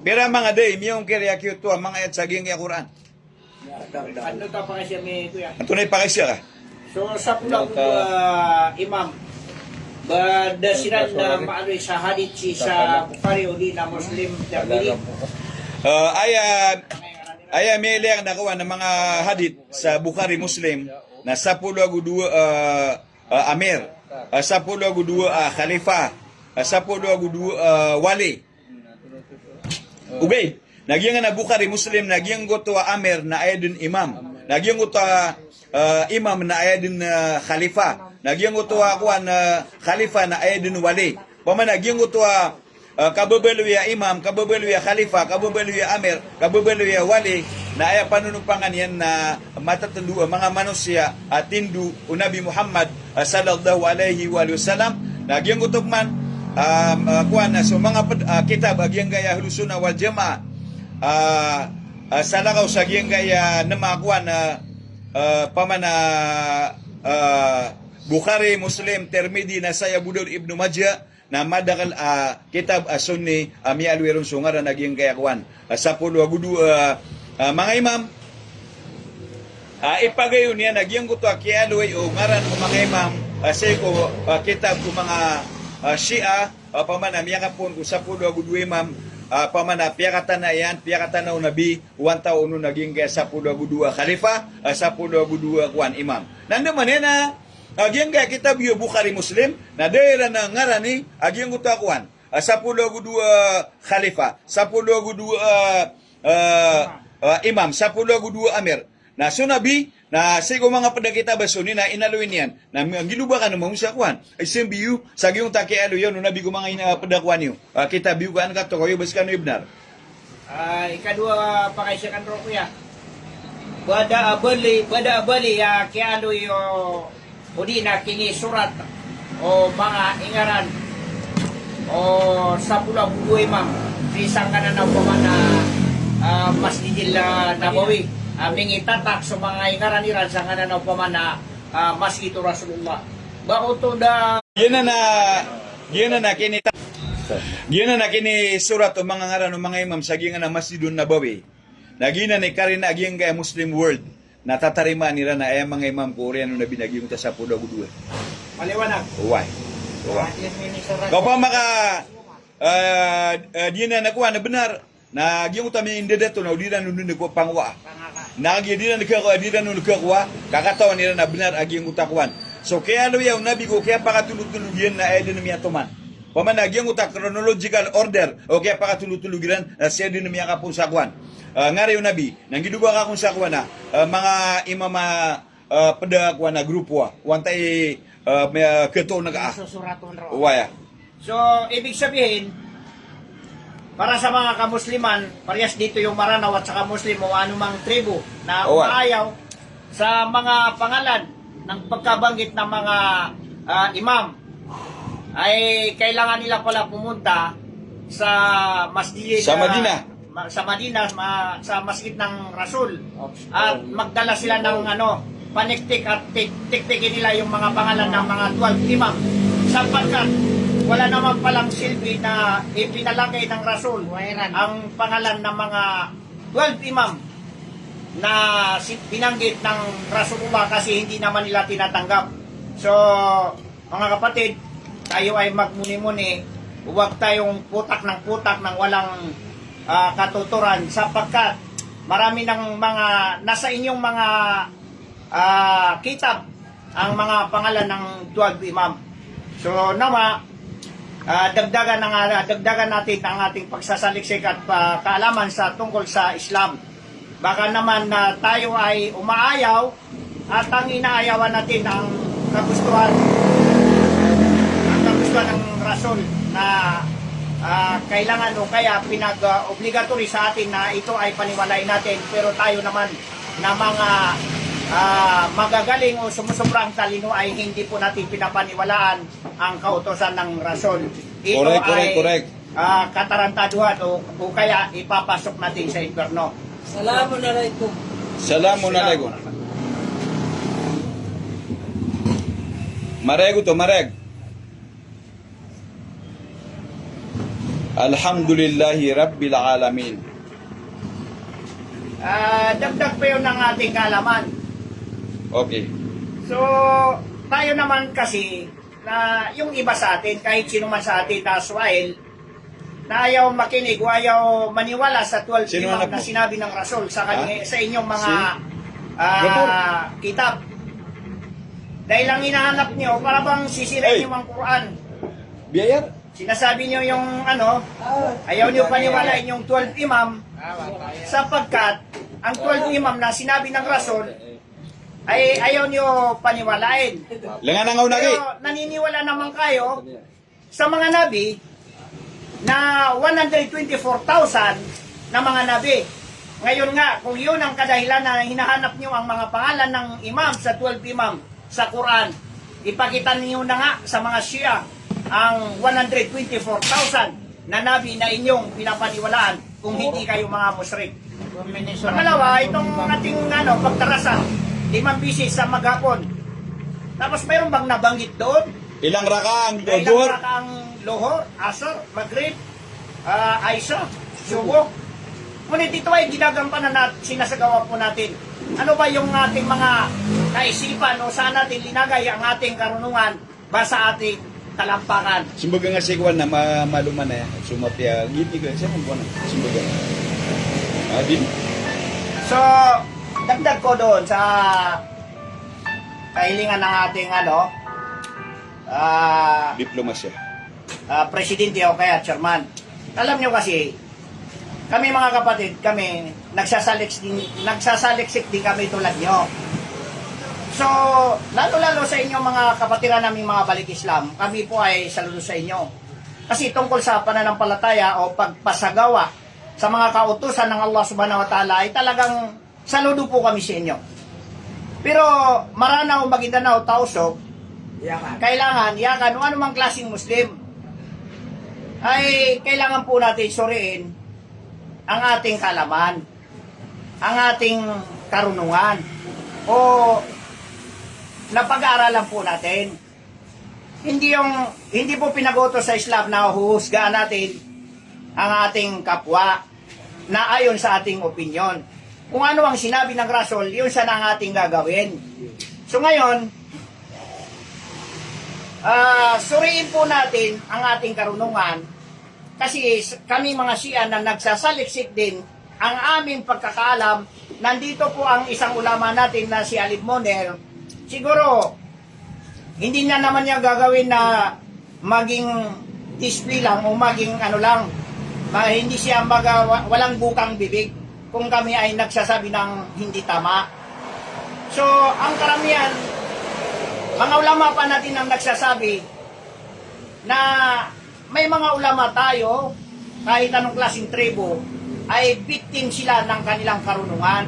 bira mga day miyong kiriya to mga ayat saging ya Quran Ano ta pa kasi may kuya? antunay pakisya ka. So sa pulang imam badasiran na maanoy sa hadith sa Bukhari o di na Muslim Tirmidhi. Aya may ilang nakuha ng mga hadith sa Bukhari Muslim na 10 amir, 10 khalifa, 10 wali. Ubay, nagyang na Bukhari Muslim, nagyang goto amir na ayadun imam, nagyang goto imam na ayadun khalifa, nagyang goto kuan khalifa na ayadun wali. Paman nagyang goto kababaluya imam, kababaluya khalifa, kababaluya amir, kababaluya wali na ay panunumpangan yan na matatandu mga manusia at tindu o Nabi Muhammad sallallahu alaihi wa sallam. Nagyang goto man kuan so mga kitab agyang gaya Ahlussunnah wal Jamaah salakaw sa agyang gaya namakuan pamana Bukhari, Muslim, Tirmidhi, Nasai, Abu Daud, Ibnu Majah na madakal kitab Sunni mialwirong sungaran naging gaya kuan 10 agudu mga imam ipagayon niya nagyang guto kialway o ngaran ko mga imam say ko kitab ko mga Shia pamana miyakapon ko 10 agudu imam pamana piyakatan na yan, piyakatan na nabi, 1 taon no naging kaya 10 khalifa, 10 kuan imam. Nanda man yan na, agyang kaya kita biyo Bukhari Muslim, na dahil na ngarani, agyang utakuan, 10 khalifa, 10 imam, 10 amir. Na sunabi, na sigo mga padakita baso ni na inaluin yan, na ginuba ka naman sa kuan. Ay simbiyo, sa giyong takialo yan, no nabi ko mga padakwan yun. Kita biyo ka ka to, kayo bas ka no ibnar. Ikadua pakai siya kan kuya. Bada abali ya kialo yo udina kini surat o mga ingaran o sa pulau buhay ma'am. Isang kanan na pamana Masjidil Nabawi. Aming itatak sa mga ingaran iran sa kanan na pamana Masjid Rasulullah. Bao to da Yan na kini surat o mga ngaran o mga imam sa gingan na Masjidun Nabawi. Nagina ni karin na aging kaya Muslim world. Natatarima nila na ay mga imam ko rin na binaging ta sa pudaw gudwe. maliwanag. Uway. Kau pa maka di na nakuha na benar na aging utami indeda to na udiran nunun ko pangwa. Nagidiran nagkakadiran nung nagkakwa, kakatawan nila na benar aging utakuan. So kaya lo yaw nabi ko kaya pakatulog-tulog yan na ay dinamiya tuman. Pamanag yung utak chronological order o kaya pakatulog-tulogiran na siya dinamiya ka po sa kwan. Nga yung nabi, nang giduga ka kung sa kwan na mga imama pada kwan na grupo wantay keto nag-ah. Susuraton ro. Uwaya. So, ibig sabihin, para sa mga kamusliman, parehas dito yung Maranaw at saka Muslim o anumang tribo na umaayaw sa mga pangalan ng pagkabanggit ng mga imam, ay kailangan nila pala pumunta sa masjid Sa Madina. Sa Madina, sa masjid ng Rasul, at magdala sila ng paniktik at tiktikin nila yung mga pangalan ng mga 12 imam, sapagkat wala naman palang silbi na ipinalagay ng Rasul ang pangalan ng mga 12 imam na binanggit ng Rasulullah kasi hindi naman nila tinatanggap. So, mga kapatid, tayo ay magmuni-muni, huwag tayong putak ng walang katuturan sapagkat marami ng mga nasa inyong mga kitab ang mga pangalan ng 12 imam. So, nawa, dagdagan natin ang ating pagsasaliksik at kaalaman sa tungkol sa Islam. Baka naman na tayo ay umaayaw at ang inaayawan natin ang kagustuhan ng Rasul na kailangan o kaya pinag-obligatory sa atin na ito ay paniwalain natin, pero tayo naman na mga magagaling o sumusobrang talino ay hindi po natin pinapaniwalaan ang kautosan ng Rasul. Ito Correct. katarantaduhan o kaya ipapasok natin sa impyerno. Assalamualaikum. Assalamualaikum. Marego to, mareg. Alhamdulillahi Rabbil Alamin. Dagdag pa yun ng ating kaalaman. Okay. So, tayo naman kasi, na yung iba sa atin, kahit sino man sa atin na Swahil, na ayaw makinig o ayaw maniwala sa 12 Sino imam anak na mo? sinabi ng Rasul sa, sa inyong mga Rapor. kitab. Dahil ang hinahanap niyo, para bang sisirain Hey. niyo ang Quran. Biyayar? Sinasabi niyo yung ayaw niyo paniwalain yung 12 imam, sapagkat ang 12 imam na sinabi ng Rasul, ay ayaw niyo paniwalain. Langan ang lagi. Pero naniniwala naman kayo sa mga nabi na 124,000 na mga nabi. Ngayon nga, kung yun ang kadahilan na hinahanap niyo ang mga pangalan ng imam sa 12 imam sa Quran, ipakita niyo na nga sa mga Shia ang 124,000 na nabi na inyong pinapaniwalaan kung hindi kayo mga musyrik. Pangalawa, itong ating pagdarasa, 5 bisis sa maghapon. Tapos mayroon bang nabanggit doon? Ilang raka ang Ilang duhur? rakang Lohor, Asar, Maghrib, Aisha, Subo. Ngunit ito ay ginagampanan na sinasagawa po natin. Ano ba yung ating mga kaisipan o saan natin linagay ang ating karunungan ba sa ating talampakan. Simbaga nga si Kwan na maluman na yan. Sumapya, giti ko. Siya mong Kwan na. Simbaga. Din. So, dagdag ko doon sa kahilingan ng ating Diplomasya. presidente o kaya chairman. Alam nyo kasi, kami mga kapatid, kami nagsasaliksik din kami tulad nyo. So, lalo-lalo sa inyo mga kapatiran naming mga balik Islam, kami po ay saludo sa inyo. Kasi tungkol sa pananampalataya o pagpasagawa sa mga kautusan ng Allah Subhanahu wa Ta'ala ay talagang saludo po kami sa inyo. Pero Maranao, Maguindanao, Tausok, kailangan, yakan, o anumang klaseng Muslim, ay kailangan po natin suriin ang ating kalaman, ang ating karunungan, o napag-aaralan po natin. Hindi po pinagoto sa Islam na huhusgaan natin ang ating kapwa na ayon sa ating opinyon. Kung ano ang sinabi ng Rasul, yun siya na ang ating gagawin. So ngayon, suriin po natin ang ating karunungan kasi kami mga Shia na nagsasaliksik din ang aming pagkakaalam. Nandito po ang isang ulama natin na si Alib Moner. Siguro, hindi niya naman niya gagawin na maging display lang o maging hindi siya walang bukang bibig kung kami ay nagsasabi ng hindi tama. So, ang karamihan, mga ulama pa natin ang nagsasabi na may mga ulama tayo, kahit anong klaseng tribo, ay victim sila ng kanilang karunungan.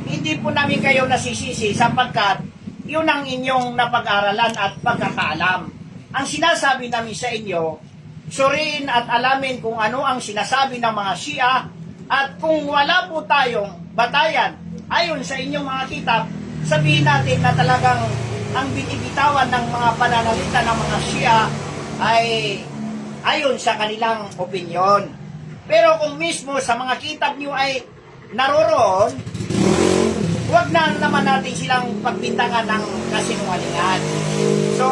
Hindi po namin kayo nasisisi sapagkat yun ang inyong napag-aralan at pagkakaalam. Ang sinasabi namin sa inyo, suriin at alamin kung ano ang sinasabi ng mga Shia at kung wala po tayong batayan ayon sa inyong mga kitab, sabihin natin na talagang ang binibitawan ng mga pananalita ng mga Shia ay ayon sa kanilang opinyon. Pero kung mismo sa mga kitab niyo ay naroroon, huwag na naman natin silang pagbintangan ng kasinungalingan. So,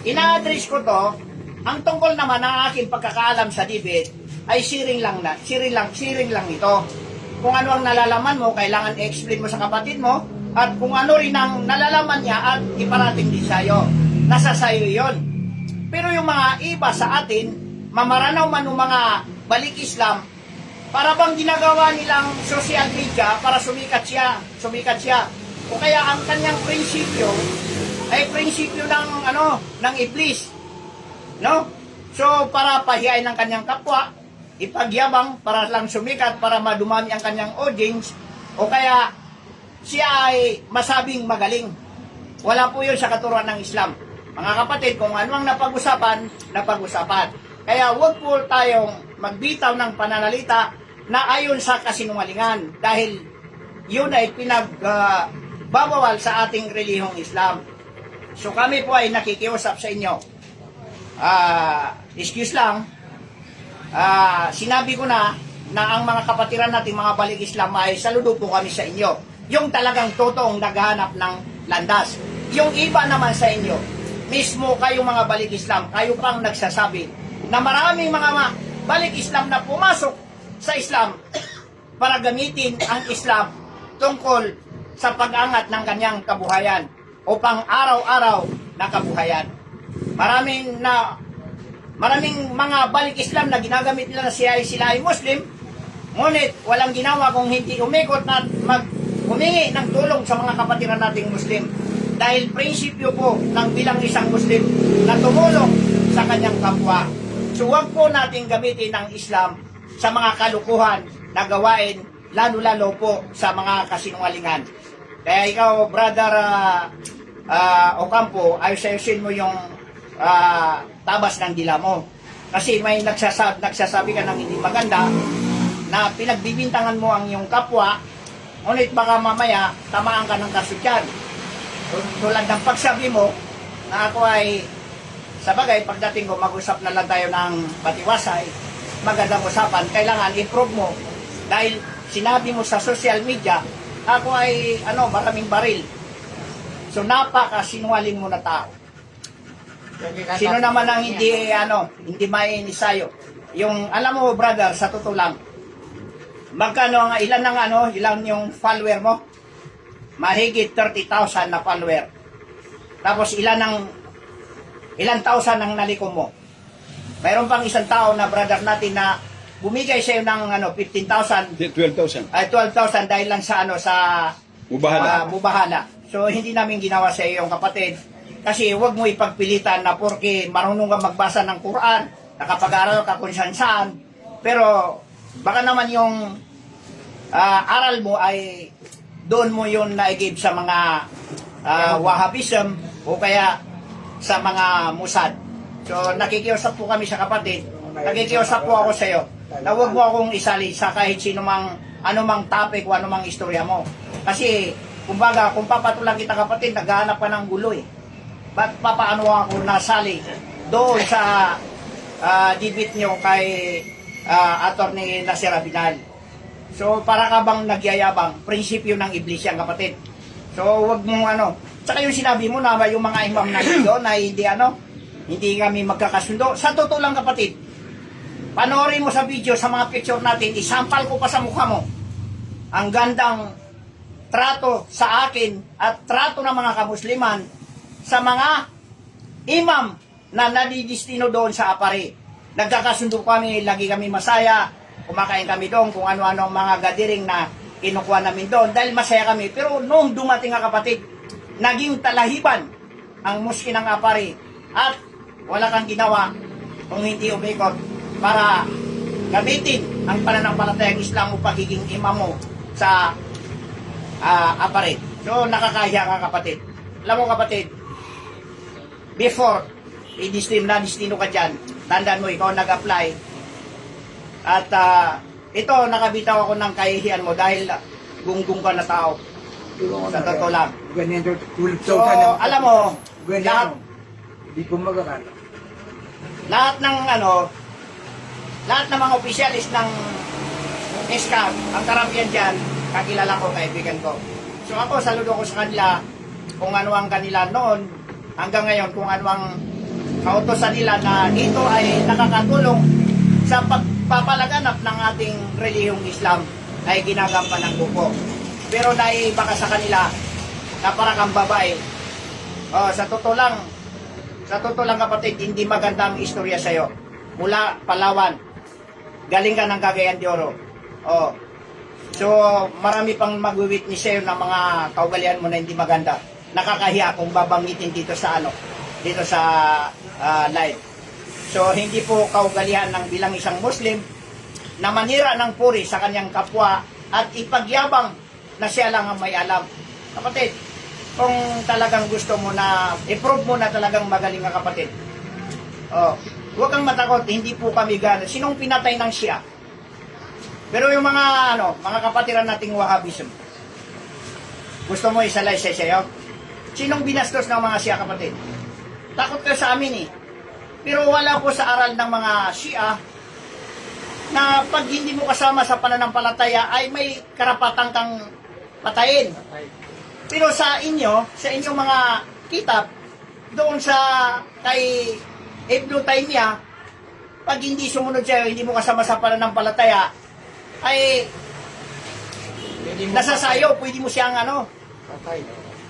ina-address ko to, ang tungkol naman ng aking pagkakaalam sa debate ay sharing lang ito. Kung ano ang nalalaman mo, kailangan i-explain mo sa kapatid mo, at kung ano rin ang nalalaman niya at iparating din sa'yo. Nasa sayo yon. Pero yung mga iba sa atin, mamaranaw man ng mga balik Islam, para bang ginagawa nilang social media para sumikat siya. O kaya ang kanyang prinsipyo ay prinsipyo ng iblis. No? So, para pahiyain ng kanyang kapwa, ipagyabang para lang sumikat, para madumami ang kanyang audience, o kaya siya ay masabing magaling. Wala po yun sa katuruan ng Islam. Mga kapatid, kung ano ang napag-usapan. Kaya huwag po tayong magbitaw ng pananalita na ayon sa kasinungalingan dahil yun ay pinagbabawal sa ating relihiyong Islam. So kami po ay nakikiusap sa inyo. Excuse lang, sinabi ko na ang mga kapatiran natin, mga balik Islam, ay saludo po kami sa inyo. Yung talagang totoong naghahanap ng landas. Yung iba naman sa inyo, mismo kayong mga balik Islam, kayo pang nagsasabi na maraming mga balik Islam na pumasok sa Islam para gamitin ang Islam tungkol sa pag-angat ng kanyang kabuhayan o pang araw-araw na kabuhayan. Maraming mga balik Islam na ginagamit nila na sila ay Muslim, ngunit walang ginawa kung hindi umikot at humingi ng tulong sa mga kapatiran nating Muslim. Dahil prinsipyo po ng bilang isang Muslim na tumulong sa kanyang kapwa. So huwag po natin gamitin ang Islam sa mga kalukuhan na gawain, lalo-lalo po sa mga kasinungalingan. Kaya ikaw, brother Ocampo, ayusin mo yung tabas ng dila mo. Kasi may nagsasabi ka ng hindi maganda na pinagbibintangan mo ang iyong kapwa, ngunit baka mamaya tamaan ka ng kasutyan. Tulad ng pagsabi mo na ako ay, sa bagay, pagdating ko, mag-usap na lang tayo ng patiwasay, magandang usapan, kailangan improve mo. Dahil sinabi mo sa social media, ako ay maraming baril. So napaka-sinungaling mo na tao. Sino naman ang hindi mainis sa'yo? Yung, alam mo, brother, sa totoo lang, magkano ang ilan yung follower mo? Mahigit 30,000 na follower. Tapos ilan thousand ang nalikom mo? Mayroon pang isang tao na brother natin na bumigay sa'yo ng 15,000 12,000. ay 12,000 dahil lang sa Mubahala. Mubahala. So hindi namin ginawa sa iyo yung kapatid. Kasi huwag mo ipagpilitan na porke marunong ka magbasa ng Quran, nakapag-aral ka kung saan. Pero baka naman yung aral mo ay doon mo yun na-give sa mga Wahhabism o kaya sa mga Mossad. So nakikiusap po kami sa kapatid, nakikiusap po ako sa iyo na huwag mo akong isali sa kahit sino mang anumang topic o anumang istorya mo. Kasi kumbaga kung papatulang kita kapatid, naghahanap ka ng gulo eh. Ba't papaano ako nasali doon sa debate nyo kay Attorney Nasir Abinal? So para ka bang nagyayabang, prinsipyo ng iblis yan kapatid. So wag mo tsaka yung sinabi mo na yung mga imam na doon na hindi kami magkakasundo. Sa totoo lang kapatid, panoorin mo sa video, sa mga picture natin, isampal ko pa sa mukha mo ang gandang trato sa akin at trato ng mga kamusliman sa mga imam na nadidistino doon sa Apari. Nagkakasundo kami, lagi kami masaya, kumakain kami doon kung ano-ano ang mga gadiring na kinukuha namin doon dahil masaya kami. Pero noong dumating nga kapatid, naging talahiban ang muski ng Apari at wala kang ginawa kung hindi umikot para gamitin ang pananampalatayang Islam o pagiging imam mo sa Apari. So nakakahiya ka kapatid. Alam mo kapatid, before na-destino ka dyan, tandaan mo, ikaw nag-apply at ito, nakabitaw ako ng kahihiyan mo dahil gunggong ka na tao sa totoo lang. Ganyan to, 12,000 So, alam mo, lahat, hindi ko magkakala. lahat ng lahat ng mga opisyalis ng SCAF, ang karamihan dyan, kakilala ko, kaibigan ko. So ako, saludo ko sa kanila kung ano ang kanila noon, hanggang ngayon, kung ano ang kautosan nila na ito ay nakakatulong sa pagpapalaganap ng ating relihiyong Islam ay ginagampan ng buko. Pero naiiba ka sa kanila na para kang babae. Sa totoo lang kapatid, hindi maganda ang istorya sa'yo. Mula Palawan, galing ka ng Cagayan de Oro. So, marami pang mag-witness sa'yo ng mga kaugalian mo na hindi maganda. Nakakahiya kung babangitin dito sa live. So, hindi po kaugalian ng bilang isang Muslim na manira ng puri sa kanyang kapwa at ipagyabang na siya lang ang may alam. Kapatid, kung talagang gusto mo na i-prove mo na talagang magaling ka kapatid, huwag kang matakot, hindi po kami gano'n. Sinong pinatay ng Shia? Pero yung mga kapatiran nating Wahhabism, gusto mo isalaysay sa'yo? Sinong binastos ng mga Shia kapatid? Takot kayo sa amin eh. Pero wala po sa aral ng mga Shia na pag hindi mo kasama sa pananampalataya ay may karapatan kang patayin. Pero sa inyong mga kitab, doon sa kay Ibn Taymiyyah, pag hindi sumunod sa'yo, hindi mo kasama sa pananampalataya, ay nasasayo, pwede mo siyang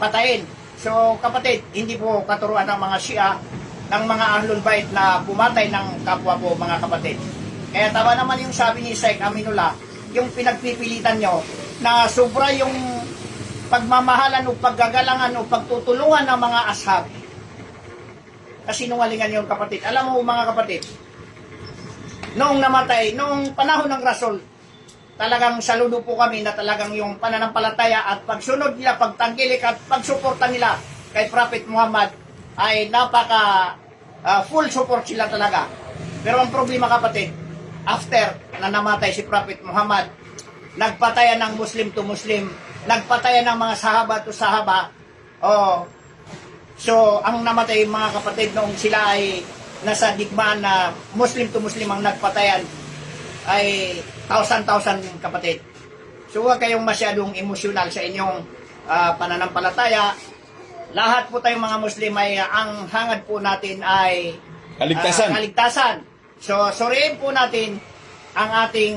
patayin. So kapatid, hindi po katuruan ng mga Shia, ng mga Ahlul Bait na pumatay ng kapwa po mga kapatid. Kaya tama naman yung sabi ni Sheikh Aminullah, yung pinagpipilitan nyo na sobra yung pagmamahalan o paggagalangan o pagtutulungan ng mga ashab. Kasinungalingan yung kapatid. Alam mo mga kapatid, noong namatay, noong panahon ng Rasul, talagang saludo po kami na talagang yung pananampalataya at pagsunod nila, pagtangkilik at pagsuporta nila kay Prophet Muhammad ay napaka full support sila talaga. Pero ang problema kapatid, after na namatay si Prophet Muhammad, nagpatayan ng Muslim to Muslim, nagpatayan ng mga sahaba to sahaba. So ang namatay mga kapatid noong sila ay nasa digmaan na Muslim to Muslim ang nagpatayan ay 1,000 kapatid. So huwag kayong masyadong emosyonal sa inyong pananampalataya. lahat po tayong mga Muslim ay ang hangad po natin ay Kaligtasan. kaligtasan. So, suriin po natin ang ating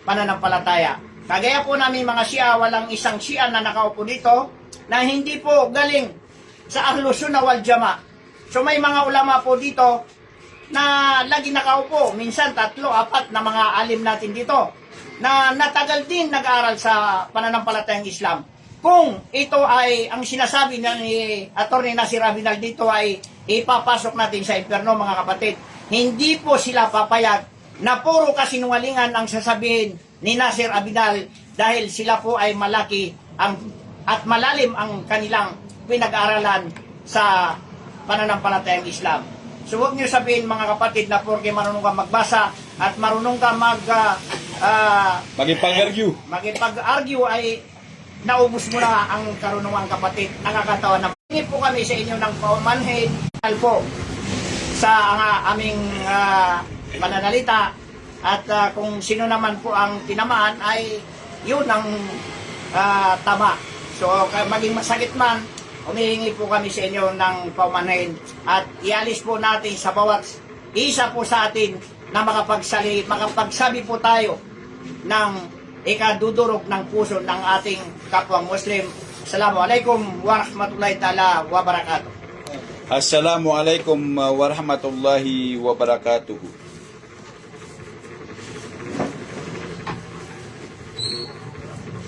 pananampalataya. Kagaya po namin mga Shia, walang isang Shia na nakaupo dito na hindi po galing sa Ahlus Sunnah wal Jama. So, may mga ulama po dito na lagi nakaupo, minsan 3, 4 na mga alim natin dito na natagal din nag-aaral sa pananampalatayang Islam. Kung ito ay ang sinasabi ni Atty. Nasir Abinal dito ay ipapasok natin sa impyerno mga kapatid, hindi po sila papayag na puro kasinungalingan ang sasabihin ni Nasir Abinal dahil sila po ay malaki at malalim ang kanilang pinag-aaralan sa pananampalatayang Islam. So huwag niyo sabihin mga kapatid na porke marunong ka magbasa at marunong ka magipag-argue ay naubos mo na ang karunungan kapatid. Nakakatawa na. Hingi po kami sa inyo ng paumanhin po sa aming mananalita at kung sino naman po ang tinamaan ay yun ang tama. So maging masakit man, humihingi po kami sa inyo ng paumanhin at ialis po natin sa bawat isa po sa atin na makapagsabi po tayo ng ikadudurog ng puso ng ating kapwang Muslim. Assalamualaikum warahmatullahi ta'ala wabarakatuh. Assalamualaikum warahmatullahi wabarakatuh.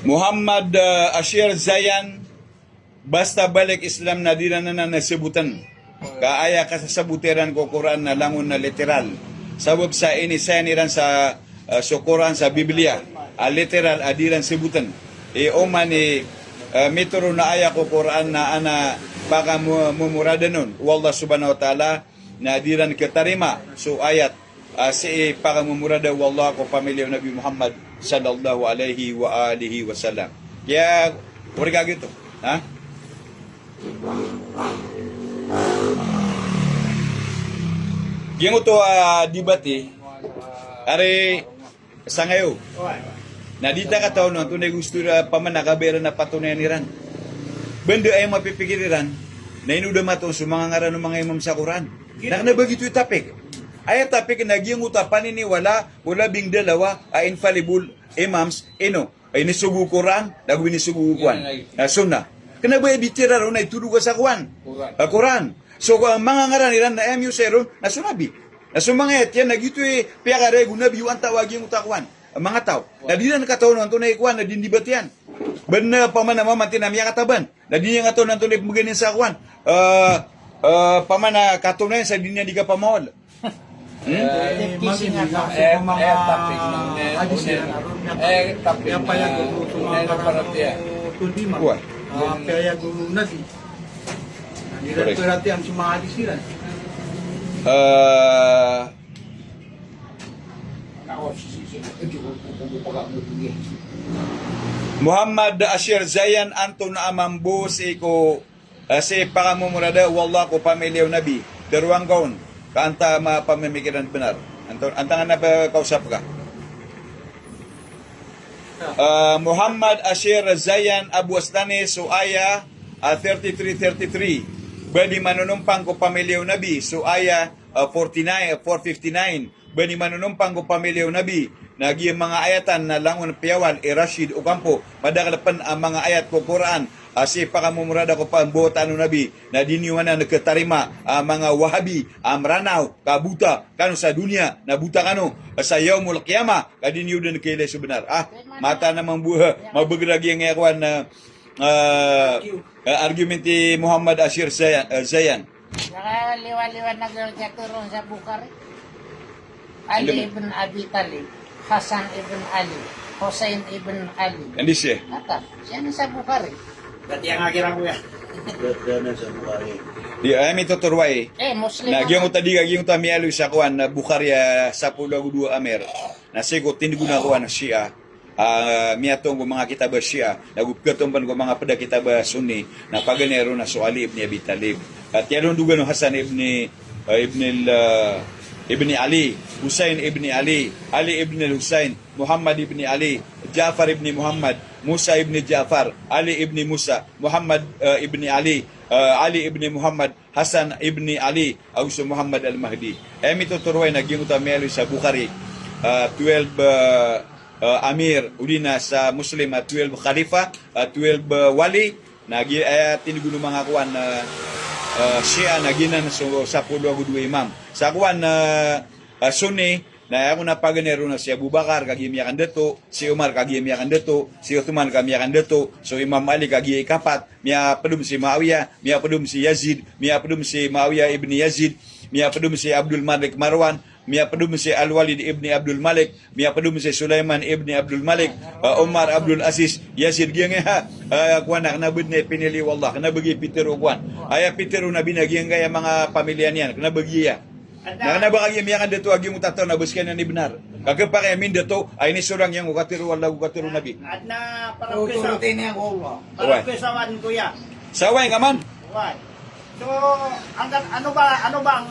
Muhammad Ashir Zayan, basta balik Islam na di na nasibutan. Kaaya ka sa sabutiran ko Quran na langon na literal. Sabab sa inisaniran sa Quran sa Biblia. Literal adiran sibutan. Oman mitro na aya ko Quran na ana baka mumurada nun. Wallah subhanahu wa ta'ala na adiran katarima. So ayat si baka mumurada wallah ko pamilya Nabi Muhammad sallallahu alaihi wa alihi wasallam. Kaya warga gitu. Ha? Giyan to debate. Are sa ngayon. Nadita ka tao no, tunay gusto na pamanakabera na patunayan niran. Benda ay mapipikiriran, na inuda mato sa mga ngaran ng mga imam sa Quran. Nakanabagitu yung tapik. Ay tapik na giyang utapan ni wala bing dalawa ay infallible imams, ay nisugu Quran, lagu nisugu Quran. Sunnah. Kenapa bitira ron ay tuluga sa Quran? Quran. So ang mga ngaran niran na MU seron na sunabi. Na sumanget yan, nagito piyakare gunabi yung tawagi yung utakwan. Mga tao. Na di na nakataon ng tunay kuwan, na dindibat yan. Banda pamana mamantin na miya kataban. Na di niya kataon ng tunay maganin sa kuwan. Pamana katunayan sa di niya di ka pamahol. Kuwan. Kaya guru nabi. Perhatian semua hadis sila. Muhammad Ashir Zayan anto na amambo si ko si pakamumurada wallah ko pamilyaw nabi daruang gaon kaanta mapamimikiran benar antangan na ba kausap ka Muhammad Ashir Zayan Abu Astani Suaya 3333 bani manunumpang ko pamilyaw nabi Suaya 459 bani manunumpang ko pamilyaw nabi nagi mga ayatan na langon piyawal Rashid Ocampo madagalapan ang mga ayat ko Quran asi pakamumurada ko pa buot ano nabi na diniwana nagkatarima mga wahabi amranaw kabuta kano sa dunia na buta kano sa yaumul qiyamah kadiniw din kayle sebenar mata namang buha mabegragi ang ekwan na argumenti Muhammad Ashir Zayan Nakaliwa-liwa na niya turun sa Bukhari. Ali ibn Abi Talib, Hasan ibn Ali, Hussein ibn Ali. Hindi siya. Ata, siya na sa Bukhari. Dati ang akira ko yan. Di ay tuturway. Muslim. Nagyang tadi gaging tamialo sa kuan na Bukhari sa Pulau Dua Amer. Nasiko tindiguna kuan na Shia. Miatong mga kitab Shia, nagupkatomban ko mga pada kitab Sunni na paganero na so Ali ibn Abi Talib. At yan duga no Hasan ibn ibni Ali, Husain ibni Ali, Ali ibni Husain, Muhammad ibni Ali, Ja'far ibni Muhammad, Musa ibni Ja'far, Ali ibni Musa, Muhammad ibni Ali, Ali ibni Muhammad, Hasan ibni Ali, Auso Muhammad al-Mahdi. Ito turuay naging utamelo sa Bukhari. 12 Amir, ulina sa Muslim, 12 Khalifa, 12 Wali, tinigulo mga kuwan siya na ginan sa 12 imam. Sa kuwan Sunni, na ako napaganero na si Abu Bakar kagimiyakan deto, si Umar kagimiyakan deto, si Uthman kagimiyakan deto, so Imam Ali kagiyay kapat, miya pedum si Muawiyah, miya pedum si Yazid, miya pedum si Muawiyah ibni Yazid, miya pedum si Abdul Malik Marwan, miya pedum si Al-Walid ibni Abdul Malik, miya pedum si Sulaiman ibni Abdul Malik, Umar Abdul Aziz, Yazid giyang kuwan na kanabud na pinili wallah, kanabagi pitero kuwan. Aya pitero na binagyan kaya mga pamilya niyan, kanabagi ya. Na ba kagi miyakan dito agi mo tataw na buskan ni benar. Kagka pa kay min dito ay ni surang yang ukatiro wala ukatiro nabi. At na parang pesa. Tuturutin niya ko ba? Parang pesawan kuya. Saway ka man. Why? So, ano ba ang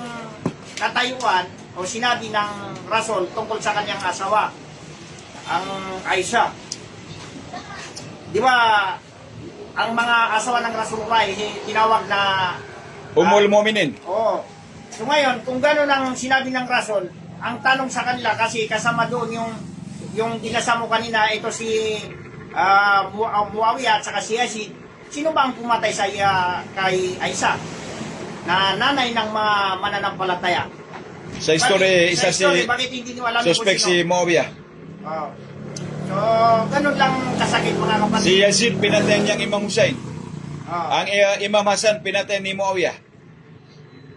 katayuan o sinabi ng Rasul tungkol sa kanyang asawa, ang Aisha? Di ba ang mga asawa ng Rasul ay tinawag na Umul Mu'minin. Oo. So ngayon, kung gano'n ang sinabi ng Rasul, ang tanong sa kanila, kasi kasama doon yung dinasa mo kanina, ito si Muawiyah at saka si Yazid, sino ba ang pumatay sa kay Aisha? Na nanay ng mga mananampalataya. Sa history, isa si bakit hindi niyo alam suspect si Muawiyah. Oh. So, ganun lang kasakit mga kapatid. Si Yazid pinatay niyang Imam Hussein. Oh. Ang Imam Hasan pinatay ni Muawiyah.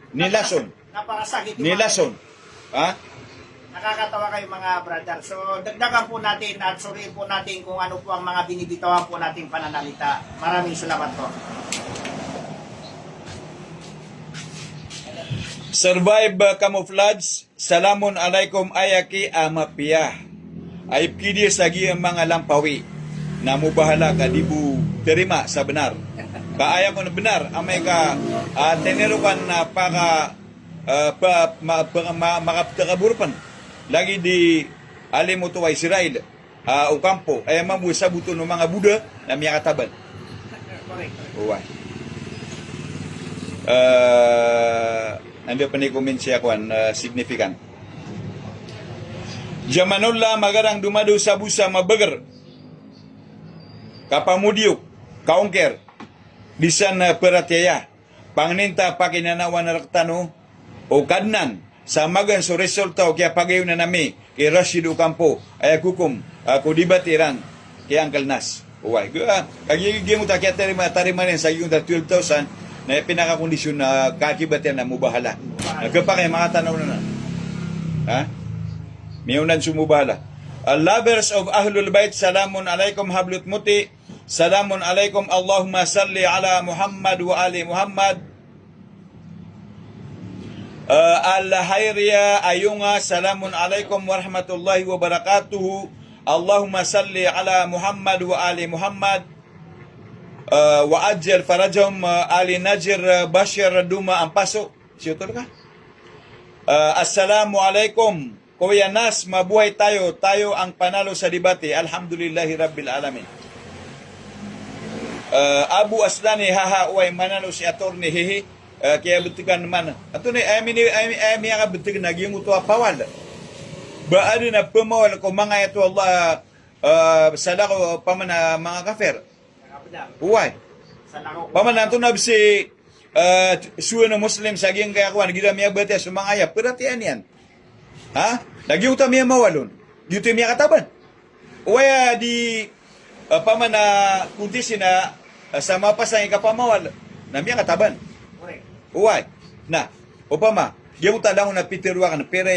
Nilason. Napakasakit. Nilason. Ha? Nakakatawa kayo mga brother. So, dagdagan po natin at suriin po natin kung ano po ang mga binibitawan po nating pananalita. Maraming salamat po. Survive camouflage. Salamun alaikum ayaki amapiyah. Ay pidi sagi ang mga lampawi na mubahala ka dibu terima sa benar. Kaaya ko na benar, amay ka tenerukan na makaptakaburpan. Lagi di alim mo to ay Israel, o kampo, ay mamu sa buto ng mga Buddha na miyakataban. Uway. Ando pa ni comment siya kwan, significant. Jamanullah magarang dumado sa busa mabagar. Kapamudiok, kaungker. Bisan peratya, pangninta pakinanawan na raktano, o kadnan, sa magan so resulta o kaya pagayon na nami, kay Rashid Ocampo, ay kukum, kudibatiran, kay Uncle Nas. Uway, kagigiging mo ta kaya tarima rin sa yung 12,000, na pinakakondisyon na kakibatian na mubahala. Nagkapakay, mga tanaw na. Ha? Miyunan sumubahala. Lovers of Ahlul Bayt, salamun alaikum hablut muti. Salamun alaikum Allahumma salli ala Muhammad wa ali Muhammad. Al-Hayriya Ayunga, salamun alaikum warahmatullahi wabarakatuh. Allahumma salli ala Muhammad wa ali Muhammad. Wa ajil farajum Ali Najir Bashir Duma Ampaso. Siyotol ka? Assalamu alaikum. Kuya Nas, mabuhay tayo. Tayo ang panalo sa debate. Alhamdulillahi Rabbil Alamin. Abu Aslani haha manalo si attorney hehe kaya betikan man ato ni ay nga betikan naging uto apawal ba ari na pamawal ko mga ito Allah sala ko pamana mga kafir uway pamana to na si suwa na muslim sa giyang kaya kuan gida miya bete sumangaya perhatian yan ha lagi uta miya mawalon yuto miya kataban uway di pamana kunti sina sa mapasang ikapamawal na miya kataban. Uway. Na, upama, diya mo talang na pitiruwa ka na, pero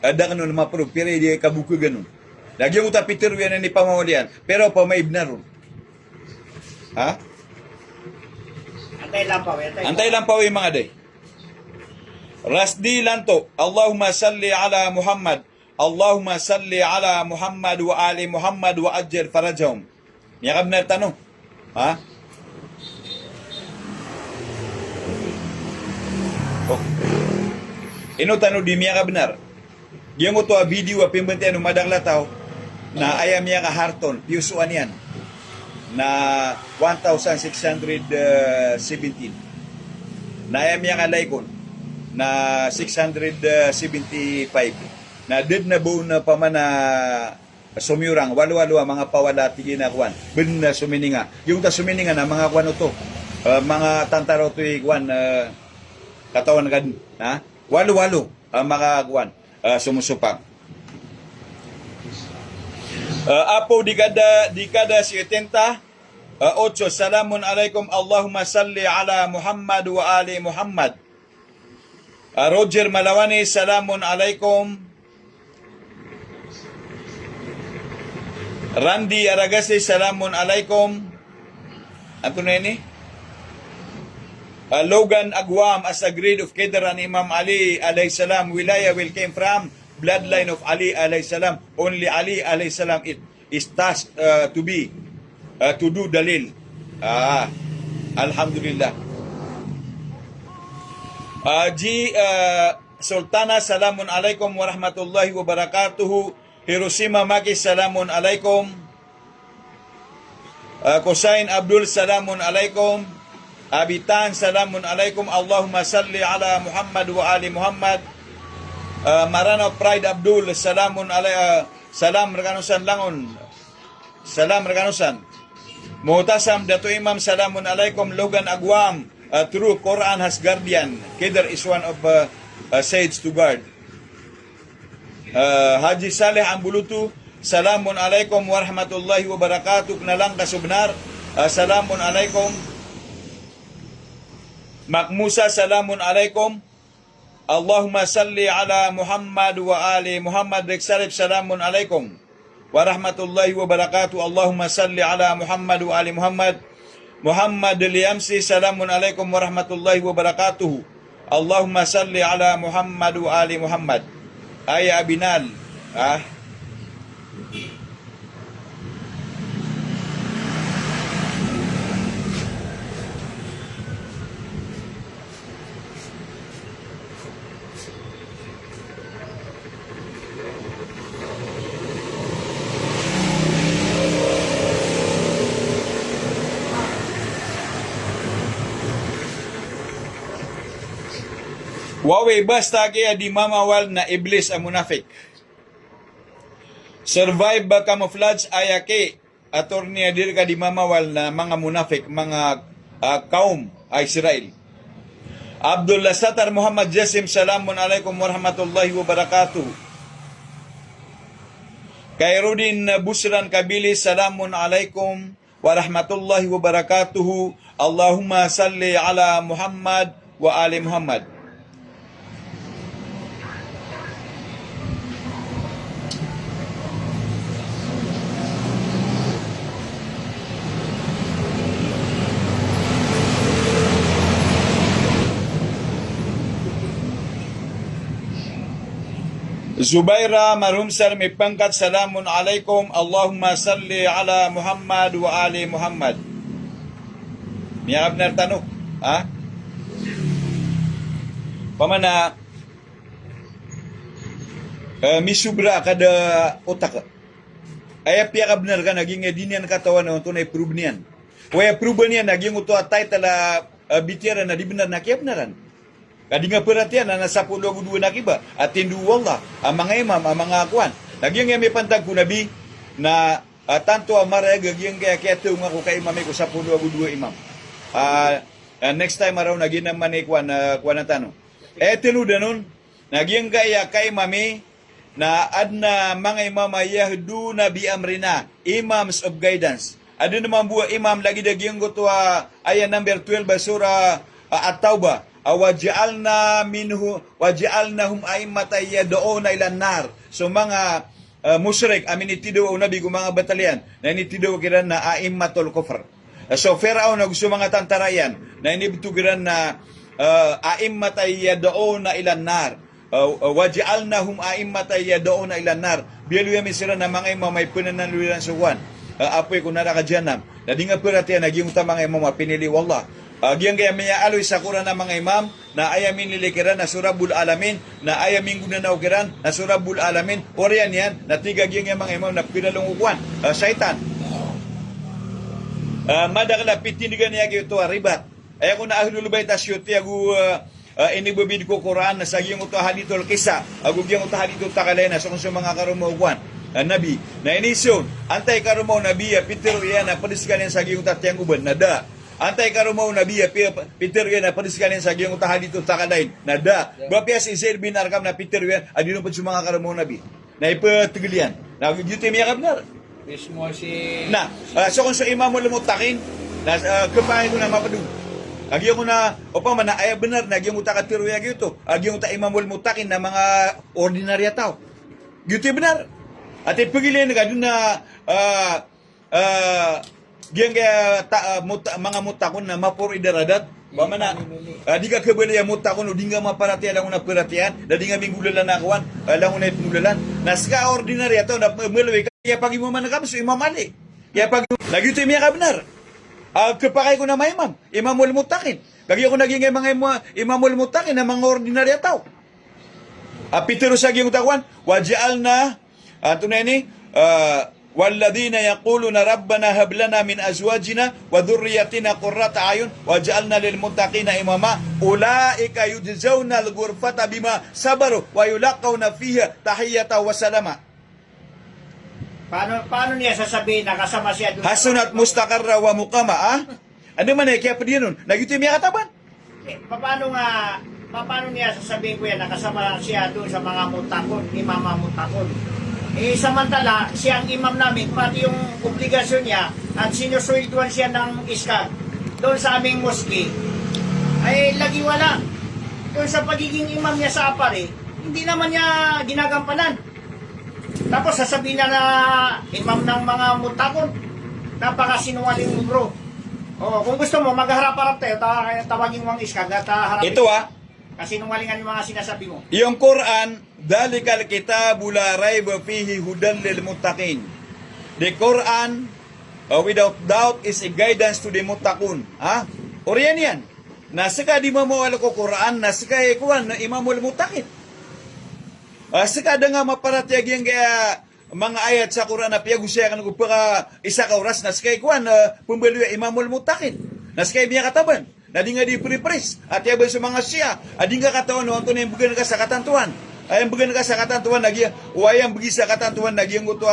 da ka nun mapuro, pero di kabuko ganun. Lagi mo ta pitiruwa na ni pamawalian, pero pa may ibnaron. Ha? Antay lampaw yung mga day. Rasdi lanto, Allahumma salli ala Muhammad, Allahumma salli ala Muhammad wa ali Muhammad wa ajil farajahum. Niyakab na tanong. Ha? Oh. Ino tano di miya ka benar. Yung to a video a pimbentian umadang lataw na ayam miya ka harton, piusuan yan na 1,617. Na ayam miya ka laikon na 675. Na did na buo na pa man na sumurang, walo-walo ang mga pawala tigin na kwan. Ben na sumininga. Yung ta sumininga na mga kwan to, mga tantaraw to kwan, katawan kan, ha? Walo-walo ang mga kwan, sumusupang. Apo dekada 70, 8, Salamun alaikum, Allahumma salli ala Muhammad wa ali Muhammad. Roger Malawani, Salamun alaikum. Randy Aragasi, Salamun alaikum. Ano na ini? Logan Agwam, as a grade of Kedaran Imam Ali alayhi salam, wilaya will came from bloodline of Ali alayhi salam. Only Ali alayhi salam it is tasked to do dalil. Alhamdulillah. Sultana, Salamun alaikum warahmatullahi wabarakatuh. Hiroshima Maki, Salamun alaikum. Kusain Abdul, Salamun alaikum. Abitan, Salamun alaikum. Allahumma salli ala Muhammad wa ali Muhammad. Marano Pride Abdul, Salamun alaikum. Salam rekanusan langon. Salam rekanusan. Muhtasam Datu Imam, Salamun alaikum. Logan Agwam, true Quran has guardian. Kedar is one of sage to guard. Haji Saleh Ambulutu, Salamun alaikum warahmatullahi wabarakatuh. Nalang kasubnar, Salamun alaikum. Makmusa, Salamun alaikum. Allahumma salli ala Muhammad wa ali Muhammad. Reksalib, Salamun alaikum warahmatullahi wabarakatuh. Allahumma salli ala Muhammad wa ali Muhammad. Muhammad Liamsi, Salamun alaikum warahmatullahi wabarakatuh. Allahumma salli ala Muhammad wa ali Muhammad. Aya Abinal, Wawe basta kaya di mamawal na iblis ang munafik. Survive ba camouflage ayake attorney dir ka di mamawal na mga munafik, mga kaum ay Israel. Abdullah Satar Muhammad Jasim, Salamun alaikum warahmatullahi wabarakatuh. Khairudin Busran Kabili, Salamun alaikum warahmatullahi wabarakatuh. Allahumma salli ala Muhammad wa ali Muhammad. Zubaira Marumsar may pangkat, Salamun alaikum. Allahumma salli ala Muhammad wa ali Muhammad. Miyab na tanong, pamana misubra kada utak. Ay piya ka benar ka naging edinian katawan na tunay prove niyan. Kaya prove niyan naging uto atay tala bitira na di benar na kaya benaran. Kadi nga perhatian na nasa 12 na kiba at tindu wallah ang mga imam, ang mga akuan. Nagyang may pantag ko nabi na tanto amara gagyang kaya keto nga ko kay imam ko sa 12 imam. Next time araw naging naman kuan na tanong. Tinuda nun, nagyang kaya kay mami na adna mga imam yahduna bi amrina, imams of guidance. Ado naman buwa imam lagi dagyang ko to aya number 12 surah At-Taubah. Waja'alnahum a'immatan yad'una ilan nar. So mga musyrik amin itido o nabi ko mga batalyan na initido kiran na a'immatul kufr. So Firaun na gusto mga tantarayan na inibitugiran na a'immatan yad'una ilan nar. Waja'alnahum a'immatan yad'una ilan nar. Biyalu yamin sila na mga imam may punanan suwan. Apoy kung nara ka dyanam. Na di nga perhatian naging utang mga imam pinili wallah. Giyang kaya may aloy sa Quran ng mga imam na ayamin nilikiran na surabul alamin na ayamin guna na ukiran na surabul alamin orian yan na tiga giyang yung mga imam na pinalong ukuan syaitan. Madakla pitindigan niya ito ribat. Ay ako na ahlul bait asyuti agu inibabid ko Quran na sa giyang utahan dito kisa agu giyang utahan dito takalena sa mga karumo ukuan. Nabi na inisyon antay karumo nabi pitiro yan na padiskan yan sa giyang tatiyang uban na da. Antay karumaw na biya, Peter yan na padiskan yan sa giyang utahan dito takalain. Nada. Bapia si Zaid bin Arkam na Peter yan, adino pa sa mga karumaw na biya. Na ipatigilian. Na yuti miya kabnar. Mismo si... Na, so kung sa imam mo lumutakin, kapahin ko na mapadu. Agyan ko na, opa man na ay benar, na agyan utak at tiro yan ito. Agyan utak imam mo lumutakin na mga ordinarya tao. Yuti benar. At ipagilian ka doon na, giyang mga mutakon na mapor idaradat bama na di ka kabali ang mutakon o di nga maparatian lang na peratian da di nga minggulalan na kawan lang na itmulalan naska ordinary ato na mulwe kaya pag imo man kam so imamali kaya pag nagyuto miya ka benar kapakay ko na may imam mul mutakin kagyo ko naging mga imam mul mutakin na mga ordinary tao pitero sa giyong takwan waja'alna tunay ni والذين يقولون ربنا هب لنا من ازواجنا وذرياتنا قرة اعين واجعلنا للمتقين اماما اولئك يجزون الغرفة بما صبروا ويلقون فيها تحية وسلاما. Paano niya sasabihin na kasama siya doon? Hasunat mustaqarra wa muqama Ano man kaya pa dinon? Nagito miya kataban. Paano niya sasabihin ko yan na kasama siya doon sa mga mutakon, imama mutakon? Samantala, siya ang imam namin, pati yung obligasyon niya at sinuswelduhan siya ng iska doon sa aming moski, ay lagi wala. Doon sa pagiging imam niya sa Apare, hindi naman niya ginagampanan. Tapos sasabihin niya na imam ng mga mutakon, napakasinungaling mo bro. Kung gusto mo, magharap-harap tayo, tawagin mo ang iska, harapin. Ito Kasinungalingan yung mga sinasabi mo. Yung Quran, dalikal kitabu la raiba fihi hudan lil muttaqin. The Quran, without doubt, is a guidance to the muttaqun. Oriyan yan. Nasaka di mo mawala ko Quran, nasaka ikuan na imamul muttaqin. Saka da nga maparatyag yung kaya mga ayat sa Quran na piyagusya ka nagupaka isa ka oras, nasaka ikuan pumbaluya imamul muttaqin. Nasaka biya kataban. Na di nga di pre-press at yabay sa mga siya adi nga katawan no na yung bugan ka sa katantuan ay ang bugan ka sa katantuan nagya wayang bugi sa katantuan nagyang uto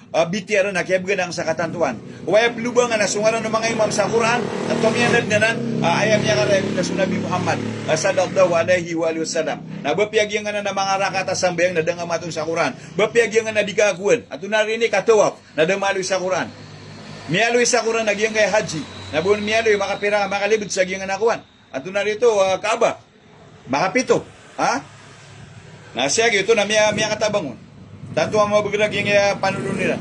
BTR na kaya bugan ang sa katantuan waya pelubang na sungaran ng mga imam sa Quran at tumiyanad nanan ayam niya ka na sunabi Muhammad sallallahu alaihi wa sallam na bapiyag nga na mga rakata sambayang na danga matong sa Quran bapiyag nga na di kakuan at narinig katawap na damaloy sa Quran miyaloy sa Quran nagyang kay haji Nabun miyaloy, makapira, makalibid sa giyang anakuan. At na rito, Kaaba. Makapito. Nasiyag, ito na miya katabangon. Tanto ang mabagrag yung panulo nila.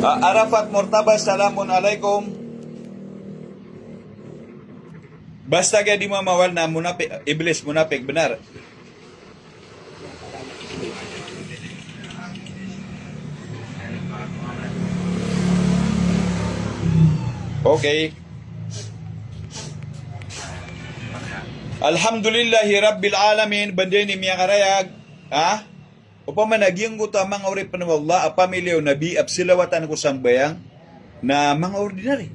Arafat Mortaba, salamun alaikum. Basta kaya di mo mawal na munapik, iblis munapik, benar. Okay. Alhamdulillahi Rabbil Alamin. Banday ni Miya Karayag. Upama naging ko mga uri pa na Allah, pamilyaw nabi, silawatan ko sambayang na mga ordinary.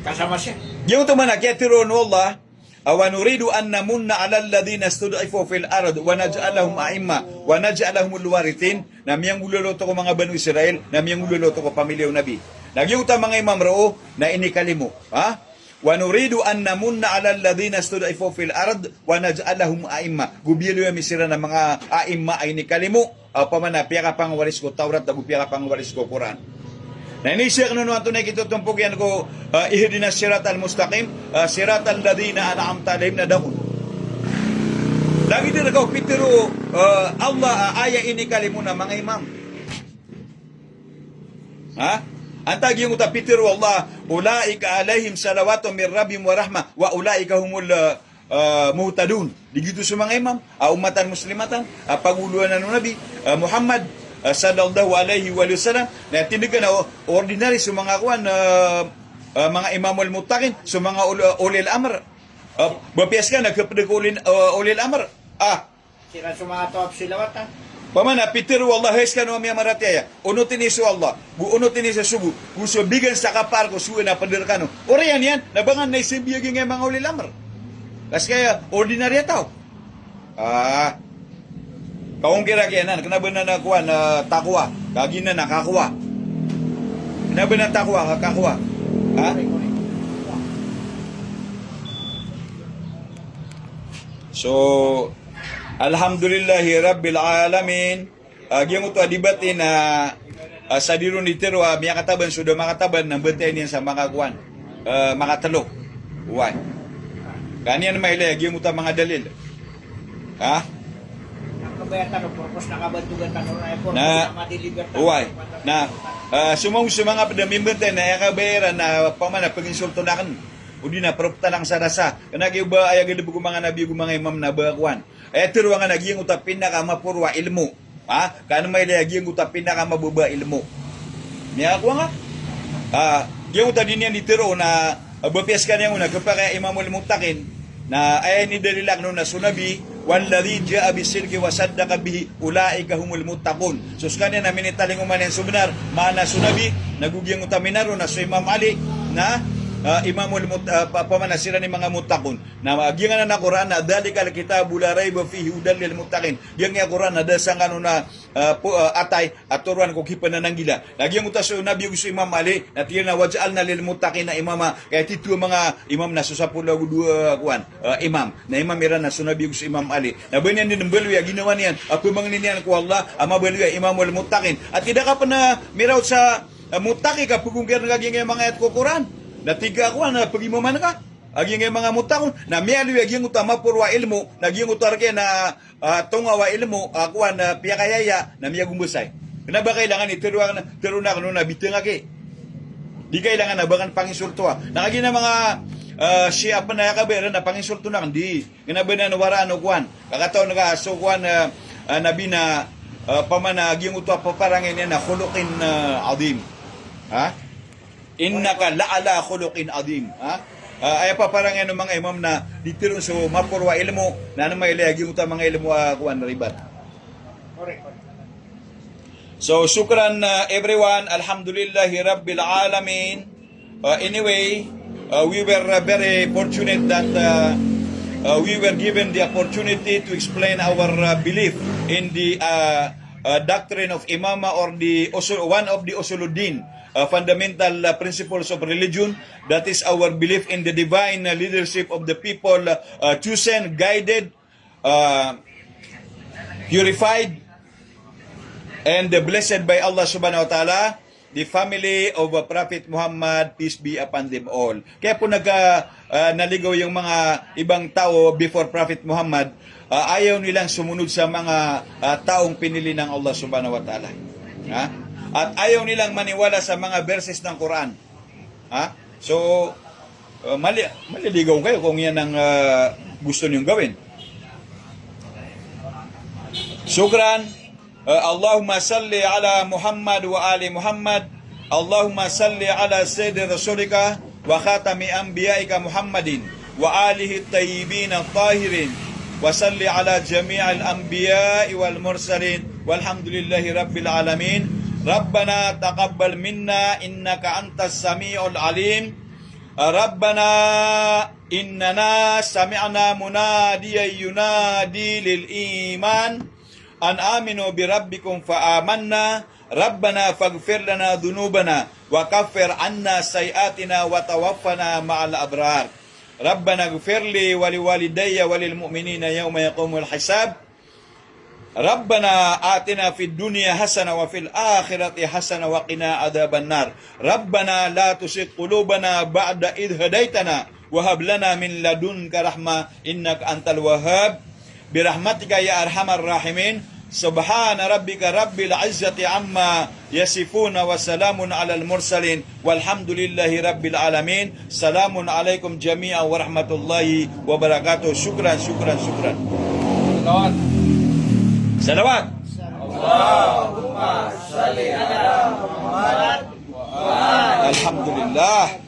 Kasama siya. Yung tumanak, yatiron Allah, awanuridu an namunna ala alladhina stud'ifu fil ard wa naj'alahum a'imma wa naj'alahum alwarithin na miyang ululuto ko mga Banu Israel na miyang ululuto ko pamilyaw nabi. Nagyuta mga imam roo na inikalimo. Wa nuridu an namunna ala alladhina stud'ifu fil ard wa naj'alahum a'imma. Gubyelo yung misira ng mga a'imma ay nikalimo. Pamana, piya ka pang waris ko Taurat, piya ka pang waris ko Quran. Na inisya ka na tunay kitutumpog yan ko ihdina sirat al-mustaqim, sirat al-ladhina an'amta alaihim na dakon. Lagi din ako, pitiro Allah aya inikalimo na mga imam. Antag yung utapitiro Allah, ulaika alaihim salawatu min rabbihim wa rahma wa ulaika humul muhtadun. Digito sa mga imam, umatan muslimatan, paguluan ng Nabi Muhammad sallallahu alaihi wa sallam na tindigan na ordinary sa mga kuan mga imamul muttaqin sa mga ulil amr. Bapias ka nagkapadag ulil amr. Sila sumatop sila wata. Pamana pitiru Allah hes kanu mi amarataya. Unutin isu Allah. Bu unutin isu subu. Gusto bigan sa kapar ko suwe na pader kanu. Ora yan nabangan na isibiyagi ng mga ulil amr. Kasi kaya ordinary tao. Kaung kira kaya kenapa na kuha na takwa, kagi na nakakuha. Kenapa na takwa, kakakuha? So, alhamdulillahi rabbil alamin. Gyang uto adibati na sa diro ni Tiro, miya kataban, sudah makataban ng bantay niya sa mga kuwan, mga talok. Uwan. Kaniyan mailay, gyang uto mga dalil. Kabayatan o purpose na kabantugan tanong na purpose Na- na madeliver Uway, na sumang sa mga padamimbente na kabayaran na pamana pag-insulto na kan udi na propta lang sa rasa kanagi ba ay agad bugo mga nabi bugo mga imam na bakwan tiruwa nga naging utapin na kamapurwa ilmu kan may laging utapin na kamababa ilmu niya ako nga yung utadin niya ni tiro na bapias ka niya una kapag imamul mutakin na ay ni dalilak no na sunabi walladhi jaa bisilki wa saddaqa bihi ulaika humul muttaqun. So kanya namin italing umanen subenar mana sunabi nagugyang utaminaro na so Imam Ali na imamul pamana sila ni mga muttaqun na agyangan na Quran na dalikal kitabu la raiba fihi hudal lil muttaqin. Yang ya Quran na dasang ano na atay at turuan ko kipan na nanggila. Nagyang utas so nabi gusto Imam Ali na tiyan na waj'alna lil muttaqin na imama kaya titu mga imam na susapula dua kuan imam na imam ira na sunabi gusto Imam Ali. Na banyan din ng balwi ginawa niyan ako mangin niyan ko Allah ama balwi imamul muttaqin. At tidak ka pa na miraw sa muttaqi ka pugungker ngaging mga ayat ko Quran. Natiga ko na pagimaman ka. Aging mga mutakon na mialu aging utama purwa ilmu naging utarke na tungawa ilmu akuan na piyakayaya na miyagumbusay. Kenapa kailangan itiruan na kuno na biteng ake. Di kailangan na bakan panginsulto Nakagi na mga siya pa na kabera na panginsulto na hindi. Kenapa na nawara ano kuan. Kakataon na so kuan nabi na pamana aging utwa paparangin niya na khuluqin adim. Innaka la'ala khuluqin adim. Ay pa parang ano mga imam na ditiron so mapurwa ilmu na may lagi mo ta mga ilmu kuan ribat. Correct. So shukran everyone, alhamdulillahi rabbil alamin. Anyway, we were very fortunate that we were given the opportunity to explain our belief in the doctrine of imama or the one of the usuluddin. Fundamental principles of religion, that is our belief in the divine leadership of the people chosen, guided, purified, and blessed by Allah subhanahu wa ta'ala, the family of Prophet Muhammad, peace be upon them all. Kaya po naligaw yung mga ibang tao before Prophet Muhammad, ayaw nilang sumunod sa mga taong pinili ng Allah subhanahu wa ta'ala. At ayaw nilang maniwala sa mga verses ng Quran. So, maliligaw kayo kung yan ang gusto niyong gawin. Shukran. Allahumma salli ala Muhammad wa ali Muhammad. Allahumma salli ala Sayyidi Rasulika wa khatami anbiyaika Muhammadin wa alihi tayyibin at-tahirin. Wa salli ala jami'al anbiya'i wal mursalin. Walhamdulillahi rabbil alamin. Rabbana taqabbal minna innaka antas samiul alim. Rabbana innana sami'na munadiyan yunadi lil iman an aminu bi rabbikum fa amanna. Rabbana faghfir lana dhunubana wa kaffir anna sayiatina wa tawaffana ma'al abrar. Rabbana ighfirli wa liwalidayya wa lil mu'minina yawma yaqumul hisab. Rabbana atina fid dunya hasana wa fil akhirati hasana wa qina adzaban nar. Rabbana la tuzigh qulubana ba'da idh hadaitana wa hab lana min ladunka rahmah innaka antal wahhab. Bi rahmatika ya arhamar rahimin. Subhana rabbika rabbil izzati amma yasifuna wa salamun alal mursalin walhamdulillahi rabbil alamin. Salamun alaikum jami'an wa rahmatullahi wa barakatuh. Syukran. Lord. Salawat. Allahumma salli ala Muhammad wa ali Alhamdulillah.